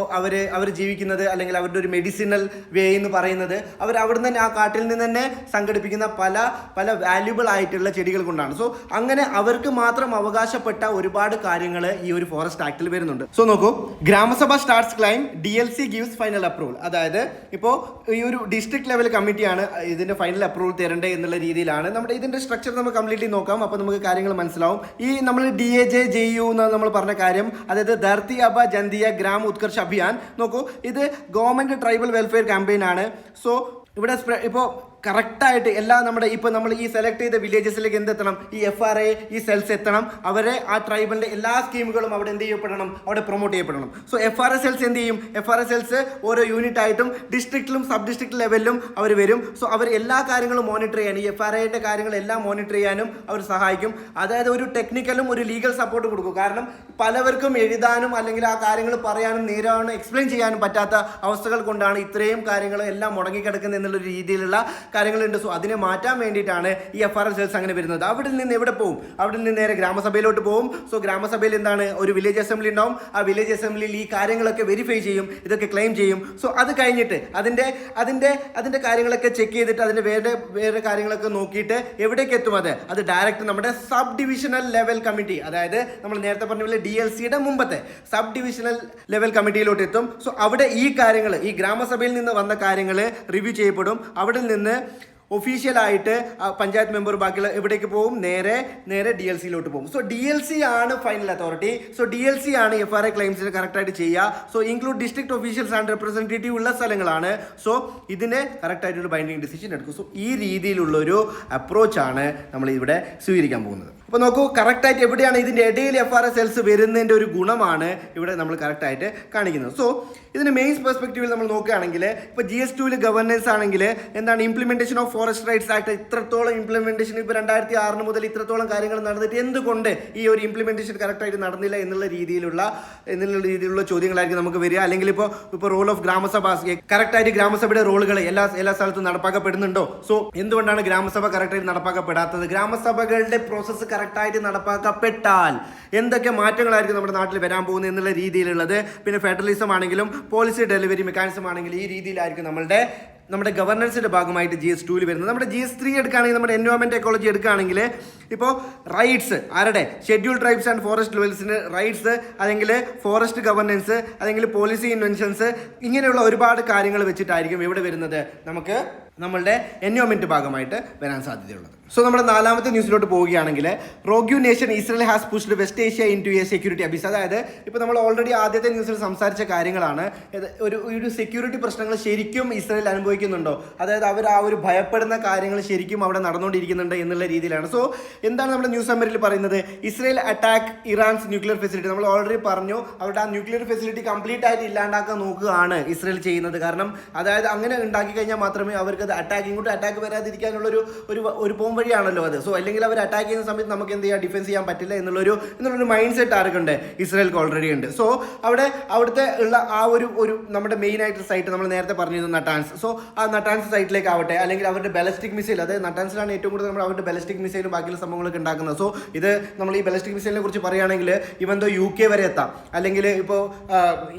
അവർ ജീവിക്കുന്നത് അല്ലെങ്കിൽ അവരുടെ ഒരു മെഡിസിനൽ വേ എന്ന് പറയുന്നത് അവർ അവിടെ നിന്ന് തന്നെ ആ കാട്ടിൽ നിന്ന് തന്നെ സംഘടിപ്പിക്കുന്ന പല വാല്യുബിൾ ആയിട്ടുള്ള ചെടികൾ കൊണ്ടാണ്. സോ അങ്ങനെ അവർക്ക് മാത്രം അവകാശപ്പെട്ട ഒരുപാട് കാര്യങ്ങൾ ഈ ഒരു ഫോറസ്റ്റ് ആക്ടിൽ വരുന്നുണ്ട്. സോ നോക്കൂ, gram sabha starts claim, DLC gives final approval. അതായത് ഇപ്പോൾ ഈ ഒരു ഡിസ്ട്രിക്ട് ലെവൽ കമ്മിറ്റിയാണ് ഇതിന്റെ ഫൈനൽ അപ്രൂവൽ തരേണ്ടത് എന്നുള്ള രീതിയിലാണ് നമ്മുടെ ഇതിന്റെ സ്ട്രക്ചർ നമുക്ക് കംപ്ലീറ്റ്ലി നോക്കാം. അപ്പോൾ നമുക്ക് കാര്യങ്ങൾ മനസ്സിലാവും. ഈ നമ്മൾ DAJJU എന്ന് നമ്മൾ പറഞ്ഞ കാര്യം, അതായത് ധർത്തി അബ ജന്തിയ ഗ്രാം ഉത്കർഷ് അഭിയാൻ. നോക്കൂ, ഇത് ഗവൺമെന്റ് ട്രൈബൽ വെൽഫെയർ ക്യാമ്പയിൻ ആണ്. സോ ഇവിടെ ഇപ്പോൾ കറക്റ്റായിട്ട് എല്ലാ നമ്മൾ ഈ സെലക്ട് ചെയ്ത വില്ലേജസിലേക്ക് എന്തെത്തണം? ഈ FRA ഈ സെൽസ് എത്തണം. അവരെ ആ ട്രൈബലിൻ്റെ എല്ലാ സ്കീമുകളും അവിടെ എന്ത് ചെയ്യപ്പെടണം? അവിടെ പ്രൊമോട്ട് ചെയ്യപ്പെടണം. സോ FRA സെൽസ് എന്ത് ചെയ്യും? FRA സെൽസ് ഓരോ യൂണിറ്റ് ആയിട്ടും ഡിസ്ട്രിക്റ്റിലും സബ് ഡിസ്ട്രിക്ട് ലെവലിലും അവർ വരും. സോ അവർ എല്ലാ കാര്യങ്ങളും മോണിറ്റർ ചെയ്യാൻ, ഈ FRAയുടെ കാര്യങ്ങളെല്ലാം മോണിറ്റർ ചെയ്യാനും അവർ സഹായിക്കും. അതായത് ഒരു ടെക്നിക്കലും ഒരു ലീഗൽ സപ്പോർട്ട് കൊടുക്കും. കാരണം പലവർക്കും എഴുതാനും അല്ലെങ്കിൽ ആ കാര്യങ്ങൾ പറയാനും നേരാണ് എക്സ്പ്ലെയിൻ ചെയ്യാനും പറ്റാത്ത അവസ്ഥകൾ കൊണ്ടാണ് ഇത്രയും കാര്യങ്ങൾ എല്ലാം മുടങ്ങിക്കിടക്കുന്നത് എന്നുള്ളൊരു രീതിയിലുള്ള കാര്യങ്ങളുണ്ട്. സോ അതിനെ മാറ്റാൻ വേണ്ടിയിട്ടാണ് ഈ FRA സെൽസ് അങ്ങനെ വരുന്നത്. അവിടെ നിന്ന് എവിടെ പോകും? അവിടെ നിന്ന് നേരെ ഗ്രാമസഭയിലോട്ട് പോകും. സോ ഗ്രാമസഭയിൽ എന്താണ്? ഒരു വില്ലേജ് അസംബ്ലി ഉണ്ടാവും. ആ വില്ലേജ് അസംബ്ലിയിൽ ഈ കാര്യങ്ങളൊക്കെ വെരിഫൈ ചെയ്യും, ഇതൊക്കെ ക്ലെയിം ചെയ്യും. സോ അത് കഴിഞ്ഞിട്ട് അതിൻ്റെ കാര്യങ്ങളൊക്കെ ചെക്ക് ചെയ്തിട്ട് അതിൻ്റെ വേറെ കാര്യങ്ങളൊക്കെ നോക്കിയിട്ട് എവിടേക്ക് എത്തും? അത് ഡയറക്റ്റ് നമ്മുടെ സബ് ഡിവിഷണൽ ലെവൽ കമ്മിറ്റി, അതായത് നമ്മൾ നേരത്തെ പറഞ്ഞ പോലെ DLCയുടെ മുമ്പത്തെ സബ് ഡിവിഷണൽ ലെവൽ കമ്മിറ്റിയിലോട്ട് എത്തും. സോ അവിടെ ഈ കാര്യങ്ങൾ, ഈ ഗ്രാമസഭയിൽ നിന്ന് വന്ന കാര്യങ്ങൾ റിവ്യൂ ചെയ്യപ്പെടും. അവിടെ നിന്ന് ഒഫീഷ്യലായിട്ട് പഞ്ചായത്ത് മെമ്പർ ബാക്കിയുള്ള എവിടേക്ക് പോകും? നേരെ DLCയിലോട്ട് പോകും. സോ DLC ആണ് ഫൈനൽ അതോറിറ്റി. സോ DLC ആണ് FRA ക്ലെയിംസിന് കറക്റ്റായിട്ട് ചെയ്യുക. So include district officials and representative ഉള്ള സ്ഥലങ്ങളാണ്. സോ ഇതിന് കറക്റ്റായിട്ടൊരു ബൈൻഡിങ് ഡിസിഷൻ എടുക്കും. സോ ഈ രീതിയിലുള്ളൊരു അപ്രോച്ചാണ് നമ്മൾ ഇവിടെ സ്വീകരിക്കാൻ പോകുന്നത്. അപ്പോൾ നോക്കൂ, കറക്റ്റായിട്ട് എവിടെയാണ് ഇതിൻ്റെ ഇടയിൽ FRA സെൽസ് വരുന്നതിൻ്റെ ഒരു ഗുണമാണ് ഇവിടെ നമ്മൾ കറക്റ്റായിട്ട് കാണിക്കുന്നത്. സോ ഇതിൻ്റെ മെയിൻ പെർസ്പെക്റ്റീവിൽ നമ്മൾ നോക്കുകയാണെങ്കിൽ ഇപ്പോൾ GS2 ഗവർണൻസ് ആണെങ്കിൽ എന്താണ് implementation of forest rights act, ഇത്രത്തോളം ഇംപ്ലിമെൻറ്റേഷൻ ഇപ്പോൾ 2006 മുതൽ ഇത്രത്തോളം കാര്യങ്ങൾ നടന്നിട്ട് എന്തുകൊണ്ട് ഈ ഒരു ഇംപ്ലിമെൻറ്റേഷൻ കറക്റ്റായിട്ട് നടന്നില്ല എന്നുള്ള രീതിയിലുള്ള ചോദ്യങ്ങളായിരിക്കും നമുക്ക് വരിക. അല്ലെങ്കിൽ ഇപ്പോൾ റോൾ ഓഫ് ഗ്രാമസഭ, കറക്റ്റായിട്ട് ഗ്രാമസഭയുടെ റോളുകൾ എല്ലാ സ്ഥലത്തും നടപ്പാക്കപ്പെടുന്നുണ്ടോ? സോ എന്തുകൊണ്ടാണ് ഗ്രാമസഭ കറക്റ്റായിട്ട് നടപ്പാക്കപ്പെടാത്തത്? ഗ്രാമസഭകളുടെ പ്രോസസ്സ് കറക്റ്റായിട്ട് നടപ്പാക്കപ്പെട്ടാൽ എന്തൊക്കെ മാറ്റങ്ങളായിരിക്കും നമ്മുടെ നാട്ടിൽ വരാൻ പോകുന്നത് എന്നുള്ള രീതിയിലുള്ളത്. പിന്നെ ഫെഡറലിസം ആണെങ്കിലും പോളിസി ഡെലിവറി മെക്കാനിസം ആണെങ്കിലും ഈ രീതിയിലായിരിക്കും നമ്മുടെ ഗവർണൻസിന്റെ ഭാഗമായിട്ട് GS2 വരുന്നത്. നമ്മുടെ GS3 എടുക്കുകയാണെങ്കിൽ, നമ്മുടെ എൻവയോൺമെന്റ് എക്കോളജി എടുക്കുകയാണെങ്കിൽ ഇപ്പോൾ റൈറ്റ്സ് ആരുടെ? ഷെഡ്യൂൾ ട്രൈബ്സ് ആൻഡ് ഫോറസ്റ്റ് ലെവൽസിന് റൈറ്റ്സ്, അല്ലെങ്കിൽ ഫോറസ്റ്റ് ഗവർണൻസ്, അല്ലെങ്കിൽ പോളിസി ഇൻവെൻഷൻസ്, ഇങ്ങനെയുള്ള ഒരുപാട് കാര്യങ്ങൾ വെച്ചിട്ടായിരിക്കും ഇവിടെ വരുന്നത് നമുക്ക് നമ്മളുടെ എൻവയോൺമെന്റ് ഭാഗമായിട്ട് വരാൻ സാധ്യതയുള്ളത്. സോ നമ്മുടെ 4ാമത്തെ ന്യൂസിലോട്ട് പോവുകയാണെങ്കിൽ, rogue nation Israel has pushed West Asia into a security abyss. അതായത് ഇപ്പോൾ നമ്മൾ ഓൾറെഡി ആദ്യത്തെ ന്യൂസിൽ സംസാരിച്ച കാര്യങ്ങളാണ്. ഒരു സെക്യൂരിറ്റി പ്രശ്നങ്ങൾ ശരിക്കും ഇസ്രയേൽ അനുഭവിക്കുന്നുണ്ടോ? അതായത് അവർ ആ ഒരു ഭയപ്പെടുന്ന കാര്യങ്ങൾ ശരിക്കും അവിടെ നടന്നുകൊണ്ടിരിക്കുന്നുണ്ട് എന്നുള്ള രീതിയിലാണ്. സോ എന്താണ് നമ്മുടെ ന്യൂസ് സമ്മറിയിൽ പറയുന്നത്? Israel attack ഇറാൻസ് nuclear facility. നമ്മൾ ഓൾറെഡി പറഞ്ഞു, അവരുടെ ആ ന്യൂക്ലിയർ ഫെസിലിറ്റി കംപ്ലീറ്റ് ആയിട്ട് ഇല്ലാണ്ടാക്കാൻ നോക്കുകയാണ് ഇസ്രയേൽ ചെയ്യുന്നത്. കാരണം അതായത് അങ്ങനെ ഉണ്ടാക്കി കഴിഞ്ഞാൽ മാത്രമേ അവർക്ക് അത് ഇങ്ങോട്ട് അറ്റാക്ക് വരാതിരിക്കാനുള്ള ഒരു പോം വഴിയാണല്ലോ അത്. സോ അല്ലെങ്കിൽ അവർ അറ്റാക്ക് ചെയ്യുന്ന സമയത്ത് നമുക്ക് എന്ത് ചെയ്യാം? ഡിഫെൻസ് ചെയ്യാൻ പറ്റില്ല എന്നുള്ളൊരു മൈൻഡ് സെറ്റ് ആർക്കുണ്ട്? ഇസ്രയേൽക്ക് ഓൾറെഡി ഉണ്ട്. സോ അവിടുത്തെ ഉള്ള ആ ഒരു നമ്മുടെ മെയിൻ ആയിട്ട് സൈറ്റ് നമ്മൾ നേരത്തെ പറഞ്ഞിരുന്നു നട്ടാൻസ്. സോ ആ നട്ടാൻസ് സൈറ്റിലേക്ക് ആവട്ടെ, അല്ലെങ്കിൽ അവരുടെ ബാലിസ്റ്റിക് മിസൈൽ, അതായത് നട്ടാൻസിലാണ് ഏറ്റവും കൂടുതൽ നമ്മൾ അവരുടെ ബാലിസ്റ്റിക് മിസൈലും ബാക്കിയുള്ള സംഭവങ്ങളൊക്കെ ഉണ്ടാക്കുന്നത്. സോ ഇത് നമ്മൾ ഈ ബാലിസ്റ്റിക് മിസൈലിനെ കുറിച്ച് പറയുകയാണെങ്കിൽ ഇവന്തോ UK വരെ എത്താം. അല്ലെങ്കിൽ ഇപ്പോൾ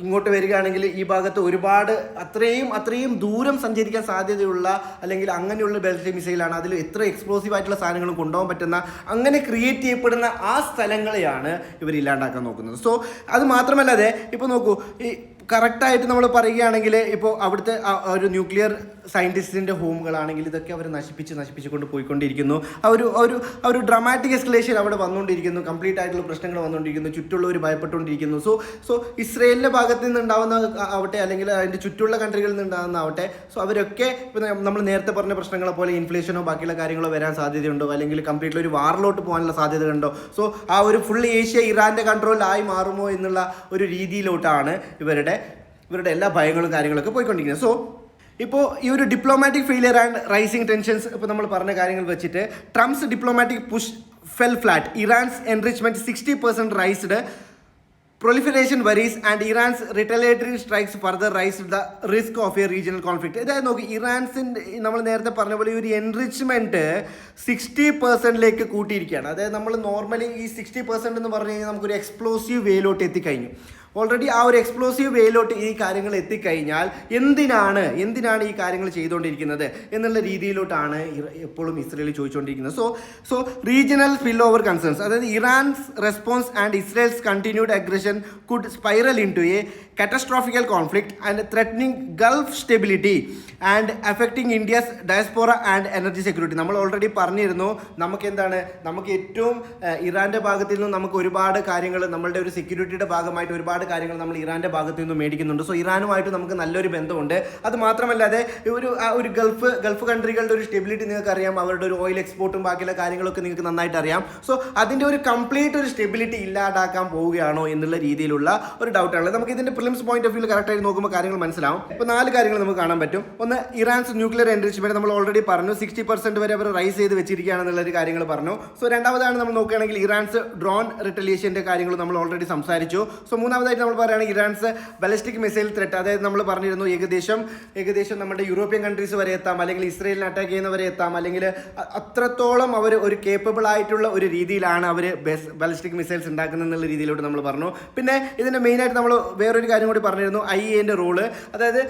ഇങ്ങോട്ട് വരികയാണെങ്കിൽ ഈ ഭാഗത്ത് ഒരുപാട് അത്രയും ദൂരം സഞ്ചരിക്കാൻ സാധ്യതയുള്ള അല്ലെങ്കിൽ അങ്ങനെയുള്ള ബാലിസ്റ്റിക് മിസൈലാണ്. അതിൽ എത്ര എക്സ്പ്ലോസീവ് ആയിട്ടുള്ള സാധനങ്ങളും കൊണ്ടുപോകാൻ പറ്റുന്ന, അങ്ങനെ ക്രിയേറ്റ് ചെയ്യപ്പെടുന്ന ആ സ്ഥലങ്ങളെയാണ് ഇവർ ഇല്ലാണ്ടാക്കാൻ നോക്കുന്നത്. സോ അത് മാത്രമല്ലാതെ ഇപ്പോൾ നോക്കൂ, ഈ കറക്റ്റായിട്ട് നമ്മൾ പറയുകയാണെങ്കിൽ ഇപ്പോൾ അവിടുത്തെ ഒരു ന്യൂക്ലിയർ സയൻറ്റിസ്റ്റിൻ്റെ ഹോമുകളാണെങ്കിൽ ഇതൊക്കെ അവർ നശിപ്പിച്ചുകൊണ്ട് പോയിക്കൊണ്ടിരിക്കുന്നു. ഒരു ഡ്രമാറ്റിക് എസ്കലേഷൻ അവിടെ വന്നുകൊണ്ടിരിക്കുന്നു. കംപ്ലീറ്റ് ആയിട്ടുള്ള പ്രശ്നങ്ങൾ വന്നുകൊണ്ടിരിക്കുന്നു. ചുറ്റുള്ളവർ ഭയപ്പെട്ടുകൊണ്ടിരിക്കുന്നു. സോ ഇസ്രയേലിൻ്റെ ഭാഗത്ത് നിന്നുണ്ടാവുന്ന ആവട്ടെ, അല്ലെങ്കിൽ അതിൻ്റെ ചുറ്റുള്ള കൺട്രികളിൽ നിന്നുണ്ടാകുന്ന ആവട്ടെ, സോ അവരൊക്കെ ഇപ്പോൾ നമ്മൾ നേരത്തെ പറഞ്ഞ പ്രശ്നങ്ങളെ പോലെ ഇൻഫ്ലേഷനോ ബാക്കിയുള്ള കാര്യങ്ങളോ വരാൻ സാധ്യതയുണ്ടോ, അല്ലെങ്കിൽ കംപ്ലീറ്റ്ലി ഒരു വാറിലോട്ട് പോകാനുള്ള സാധ്യതകളുണ്ടോ, സോ ആ ഒരു ഫുൾ ഏഷ്യ ഇറാൻ്റെ കൺട്രോളിലായി മാറുമോ എന്നുള്ള ഒരു രീതിയിലോട്ടാണ് ഇവരുടെ എല്ലാ ഭയങ്ങളും കാര്യങ്ങളൊക്കെ പോയിക്കൊണ്ടിരിക്കുന്നത്. സോ ഇപ്പോൾ ഈ ഒരു diplomatic failure and rising tensions ഇപ്പോൾ നമ്മൾ പറഞ്ഞ കാര്യങ്ങൾ വെച്ചിട്ട് Trump's diplomatic push fell flat, Iran's enrichment 60% raised, proliferation worries and Iran's retaliatory strikes further raised the risk of a regional conflict. അതായത് നോക്കി, ഇറാൻസിൻ്റെ നമ്മൾ നേരത്തെ പറഞ്ഞ പോലെ ഒരു എൻറിച്ച്മെൻറ്റ് 60%ലേക്ക് കൂട്ടിയിരിക്കുകയാണ്. അതായത് നമ്മൾ നോർമലി ഈ 60% എന്ന് പറഞ്ഞു കഴിഞ്ഞാൽ നമുക്കൊരു എക്സ്പ്ലോസീവ് വേയിലോട്ട് എത്തിക്കഴിഞ്ഞു. ഓൾറെഡി ആ ഒരു എക്സ്പ്ലോസീവ് വേയിലോട്ട് ഈ കാര്യങ്ങൾ എത്തിക്കഴിഞ്ഞാൽ എന്തിനാണ് ഈ കാര്യങ്ങൾ ചെയ്തുകൊണ്ടിരിക്കുന്നത് എന്നുള്ള രീതിയിലോട്ടാണ് എപ്പോഴും ഇസ്രയേൽ ചോദിച്ചുകൊണ്ടിരിക്കുന്നത്. So regional spill over concerns, അതായത് Iran's response and Israel's continued aggression could spiral into a catastrophic conflict and threatening Gulf stability and affecting India's diaspora and energy security. നമ്മൾ ഓൾറെഡി പറഞ്ഞിരുന്നു, നമുക്ക് ഏറ്റവും ഇറാൻ്റെ ഭാഗത്തു നിന്നും നമുക്ക് ഒരുപാട് കാര്യങ്ങൾ, നമ്മളുടെ ഒരു സെക്യൂരിറ്റിയുടെ ഭാഗമായിട്ട് ഒരുപാട് കാര്യങ്ങൾ നമ്മൾ ഇറാൻ്റെ ഭാഗത്തു നിന്നും മേടിക്കുന്നുണ്ട്. സോ ഇറാനുമായിട്ട് നമുക്ക് നല്ലൊരു ബന്ധമുണ്ട്. അത് മാത്രമല്ലാതെ ഒരു ഗൾഫ് കൺട്രികളുടെ ഒരു സ്റ്റെബിലിറ്റി നിങ്ങൾക്ക് അറിയാം, അവരുടെ ഒരു ഓയിൽ എക്സ്പോർട്ടും ബാക്കിയുള്ള കാര്യങ്ങളൊക്കെ നിങ്ങൾക്ക് നന്നായിട്ട് അറിയാം. സോ അതിൻ്റെ ഒരു കംപ്ലീറ്റ് ഒരു സ്റ്റെബിലിറ്റി ഇല്ലാതാക്കാൻ പോവുകയാണോ എന്നുള്ള രീതിയിലുള്ള ഒരു ഡൗട്ടാണ്. നമുക്ക് ഇതിൻ്റെ പ്രിലിംസ് പോയിന്റ് ഓഫ് വ്യൂ കറക്റ്റായിട്ട് നോക്കുമ്പോൾ കാര്യങ്ങൾ മനസ്സിലാവും. ഇപ്പോൾ 4 കാര്യങ്ങൾ നമുക്ക് കാണാൻ പറ്റും. ഒന്ന്, ഇറാൻസ് ന്യൂക്ലിയർ എൻറിച്ച്മെന്റ് നമ്മൾ ഓൾറെഡി പറഞ്ഞു, 60% വരെ അവർ റൈസ് ചെയ്ത് വെച്ചിരിക്കുകയാണെന്നുള്ളൊരു കാര്യങ്ങൾ പറഞ്ഞു. സോ രണ്ടാമതാണ് നമ്മൾ നോക്കുകയാണെങ്കിൽ ഇറാൻസ് ഡ്രോൺ റിട്ടലിയേഷൻ്റെ കാര്യങ്ങൾ നമ്മൾ ഓൾറെഡി സംസാരിച്ചു. സോ മൂന്നാമതായിട്ട് നമ്മൾ പറയുകയാണെങ്കിൽ ഇറാൻസ് ബാലിസ്റ്റിക് മിസൈൽ ത്രെറ്റ്, അതായത് നമ്മൾ പറഞ്ഞിരുന്നു ഏകദേശം നമ്മുടെ യൂറോപ്യൻ കൺട്രീസ് വരെ എത്താം, അല്ലെങ്കിൽ ഇസ്രയേലിനെ അറ്റാക്ക് ചെയ്യുന്നവരെ എത്താം, അല്ലെങ്കിൽ അത്രത്തോളം അവർ ഒരു കേപ്പബിൾ ആയിട്ടുള്ള ഒരു രീതിയിലാണ് അവർ ബാലിസ്റ്റിക് മിസൈൽസ് ഉണ്ടാക്കുന്നത് എന്നുള്ള രീതിയിലോട്ട് നമ്മൾ പറഞ്ഞു. പിന്നെ ഇതിൻ്റെ മെയിനായിട്ട് നമ്മൾ വേറൊരു കാര്യം കൂടി പറഞ്ഞിരുന്നു, IAEAൻ്റെ റോള്. അതായത്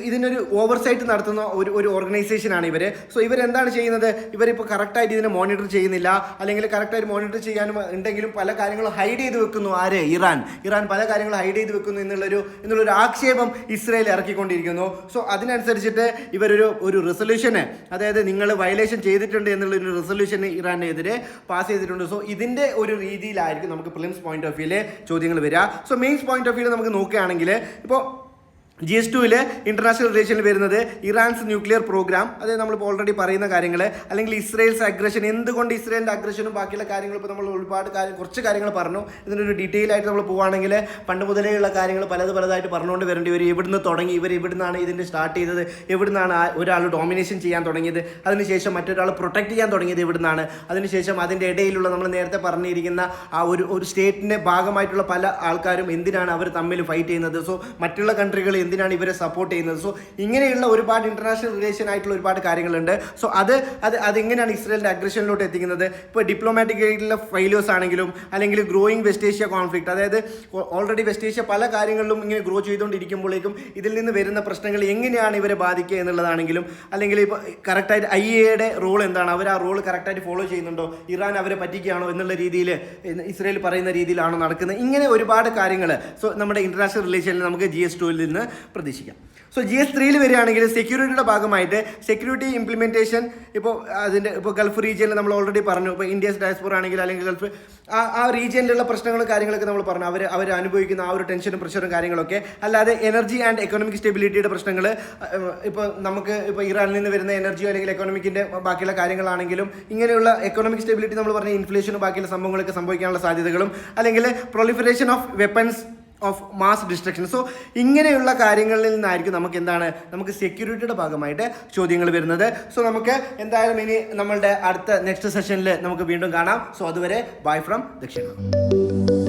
ഇതിനൊരു ഓവർസൈറ്റ് നടത്തുന്ന ഒരു ഓർഗനൈസേഷനാണ് ഇവർ. സോ ഇവരെന്താണ് ചെയ്യുന്നത്, ഇവരിപ്പോൾ കറക്റ്റായിട്ട് ഇതിനെ മോണിറ്റർ ചെയ്യുന്നില്ല, അല്ലെങ്കിൽ കറക്റ്റായിട്ട് മോണിറ്റർ ചെയ്യാനും ഉണ്ടെങ്കിലും പല കാര്യങ്ങളും ഹൈഡ് ചെയ്ത് വെക്കുന്നു. ഇറാൻ പല കാര്യങ്ങളും ഹൈഡ് ചെയ്ത് വെക്കുന്നു എന്നുള്ളൊരു ആക്ഷേപം ഇസ്രയേൽ ഇറക്കിക്കൊണ്ടിരിക്കുന്നു. സോ അതിനനുസരിച്ചിട്ട് ഇവരൊരു റെസൊല്യൂഷന്, അതായത് നിങ്ങൾ വയലേഷൻ ചെയ്തിട്ടുണ്ട് എന്നുള്ളൊരു റെസൊല്യൂഷന് ഇറാനെതിരെ പാസ് ചെയ്തിട്ടുണ്ട്. സോ ഇതിൻ്റെ ഒരു രീതിയിലായിരിക്കും നമുക്ക് പ്രിലിംസ് പോയിന്റ് ഓഫ് വ്യൂവിലെ ചോദ്യങ്ങൾ വരിക. So mains point of view നമുക്ക് നോക്കുകയാണെങ്കിൽ ഇപ്പോൾ GS2 ഇന്റർനാഷണൽ റിലേഷനിൽ വരുന്നത് ഇറാൻസ് ന്യൂക്ലിയർ പ്രോഗ്രാം, അതായത് നമ്മളിപ്പോൾ ഓൾറെഡി പറയുന്ന കാര്യങ്ങൾ, അല്ലെങ്കിൽ ഇസ്രയേൽസ് അഗ്രഷൻ, എന്തുകൊണ്ട് ഇസ്രയേലിൻ്റെ അഗ്രഷനും ബാക്കിയുള്ള കാര്യങ്ങൾ ഇപ്പോൾ നമ്മൾ കുറച്ച് കാര്യങ്ങൾ പറഞ്ഞു. ഇതിനൊരു ഡീറ്റെയിൽ ആയിട്ട് നമ്മൾ പോവുകയാണെങ്കിൽ പണ്ട് മുതലേയുള്ള കാര്യങ്ങൾ പലതായിട്ട് പറഞ്ഞുകൊണ്ട് വരേണ്ടി വരും. എവിടുന്ന് തുടങ്ങി, എവിടുന്നാണ് ഇതിൻ്റെ സ്റ്റാർട്ട് ചെയ്തത്, എവിടുന്നാണ് ഒരാൾ ഡോമിനേഷൻ ചെയ്യാൻ തുടങ്ങിയത്, അതിനുശേഷം മറ്റൊരാൾ പ്രൊട്ടക്ട് ചെയ്യാൻ തുടങ്ങിയത് എവിടുന്നാണ്, അതിനുശേഷം അതിൻ്റെ ഇടയിലുള്ള നമ്മൾ നേരത്തെ പറഞ്ഞിരിക്കുന്ന ആ ഒരു സ്റ്റേറ്റിൻ്റെ ഭാഗമായിട്ടുള്ള പല ആൾക്കാരും എന്തിനാണ് അവർ തമ്മിൽ ഫൈറ്റ് ചെയ്യുന്നത്, സോ മറ്റുള്ള കൺട്രികൾ എന്തിനാണ് ഇവരെ സപ്പോർട്ട് ചെയ്യുന്നത്. സോ ഇങ്ങനെയുള്ള ഒരുപാട് ഇന്റർനാഷണൽ റിലേഷൻ ആയിട്ടുള്ള ഒരുപാട് കാര്യങ്ങളുണ്ട്. സോ അതെങ്ങനെയാണ് ഇസ്രയേലിൻ്റെ അഗ്രഷനിലോട്ട് എത്തിക്കുന്നത്. ഇപ്പോൾ ഡിപ്ലോമാറ്റിക് ആയിട്ടുള്ള ഫെയിലിയേഴ്സ് ആണെങ്കിലും, അല്ലെങ്കിൽ ഗ്രോയിങ് വെസ്റ്റ് ഏഷ്യ കോൺഫ്ലിക്റ്റ്, അതായത് ഓൾറെഡി വെസ്റ്റ് ഏഷ്യ പല കാര്യങ്ങളിലും ഇങ്ങനെ ഗ്രോ ചെയ്തുകൊണ്ടിരിക്കുമ്പോഴേക്കും ഇതിൽ നിന്ന് വരുന്ന പ്രശ്നങ്ങൾ എങ്ങനെയാണ് ഇവരെ ബാധിക്കുക എന്നുള്ളതാണെങ്കിലും, അല്ലെങ്കിൽ ഇപ്പോൾ കറക്റ്റായിട്ട് IAEAയുടെ റോൾ എന്താണ്, അവർ ആ റോൾ കറക്റ്റായിട്ട് ഫോളോ ചെയ്യുന്നുണ്ടോ, ഇറാൻ അവരെ പറ്റിക്കുകയാണോ എന്നുള്ള രീതിയിൽ ഇസ്രയേൽ പറയുന്ന രീതിയിലാണോ നടക്കുന്നത്, ഇങ്ങനെ ഒരുപാട് കാര്യങ്ങൾ സോ നമ്മുടെ ഇന്റർനാഷണൽ റിലേഷനിൽ നമുക്ക് GS2 നിന്ന് പ്രതീക്ഷിക്കാം. സോ GS3 വരികയാണെങ്കിൽ സെക്യൂരിറ്റിയുടെ ഭാഗമായിട്ട് സെക്യൂരിറ്റി ഇംപ്ലിമെൻറ്റേഷൻ, ഇപ്പോൾ ഗൾഫ് റീജിയനിൽ നമ്മൾ ഓൾറെഡി പറഞ്ഞു, ഇപ്പോൾ ഇന്ത്യസ് ഡയസ്പോറ ആണെങ്കിൽ, അല്ലെങ്കിൽ ഗൾഫ് ആ റീജിയനിലുള്ള പ്രശ്നങ്ങളും കാര്യങ്ങളൊക്കെ നമ്മൾ പറഞ്ഞു, അവർ അനുഭവിക്കുന്ന ആ ഒരു ടെൻഷനും പ്രഷറും കാര്യങ്ങളൊക്കെ. അല്ലാതെ എനർജി ആൻഡ് എക്കണോമിക് സ്റ്റെബിലിറ്റിയുടെ പ്രശ്നങ്ങൾ, ഇപ്പോൾ ഇറാനിൽ നിന്ന് വരുന്ന എനർജിയോ അല്ലെങ്കിൽ എക്കണോമിക്കിൻ്റെ ബാക്കിയുള്ള കാര്യങ്ങളാണെങ്കിലും, ഇങ്ങനെയുള്ള എക്കണോമിക് സ്റ്റെബിലിറ്റി നമ്മൾ പറഞ്ഞ ഇൻഫ്ലേഷനും ബാക്കിയുള്ള സംഭവങ്ങളൊക്കെ സംഭവിക്കാനുള്ള സാധ്യതകളും, അല്ലെങ്കിൽ proliferation of weapons of mass destruction. So ഇങ്ങനെയുള്ള കാര്യങ്ങളിൽ നിന്നായിരിക്കും നമുക്ക് സെക്യൂരിറ്റിയുടെ ഭാഗമായിട്ട് ചോദ്യങ്ങൾ വരുന്നത്. സോ നമുക്ക് എന്തായാലും ഇനി നമ്മളുടെ അടുത്ത നെക്സ്റ്റ് സെഷനിൽ നമുക്ക് വീണ്ടും കാണാം. സോ അതുവരെ ബൈ ഫ്രം ദക്ഷിണ.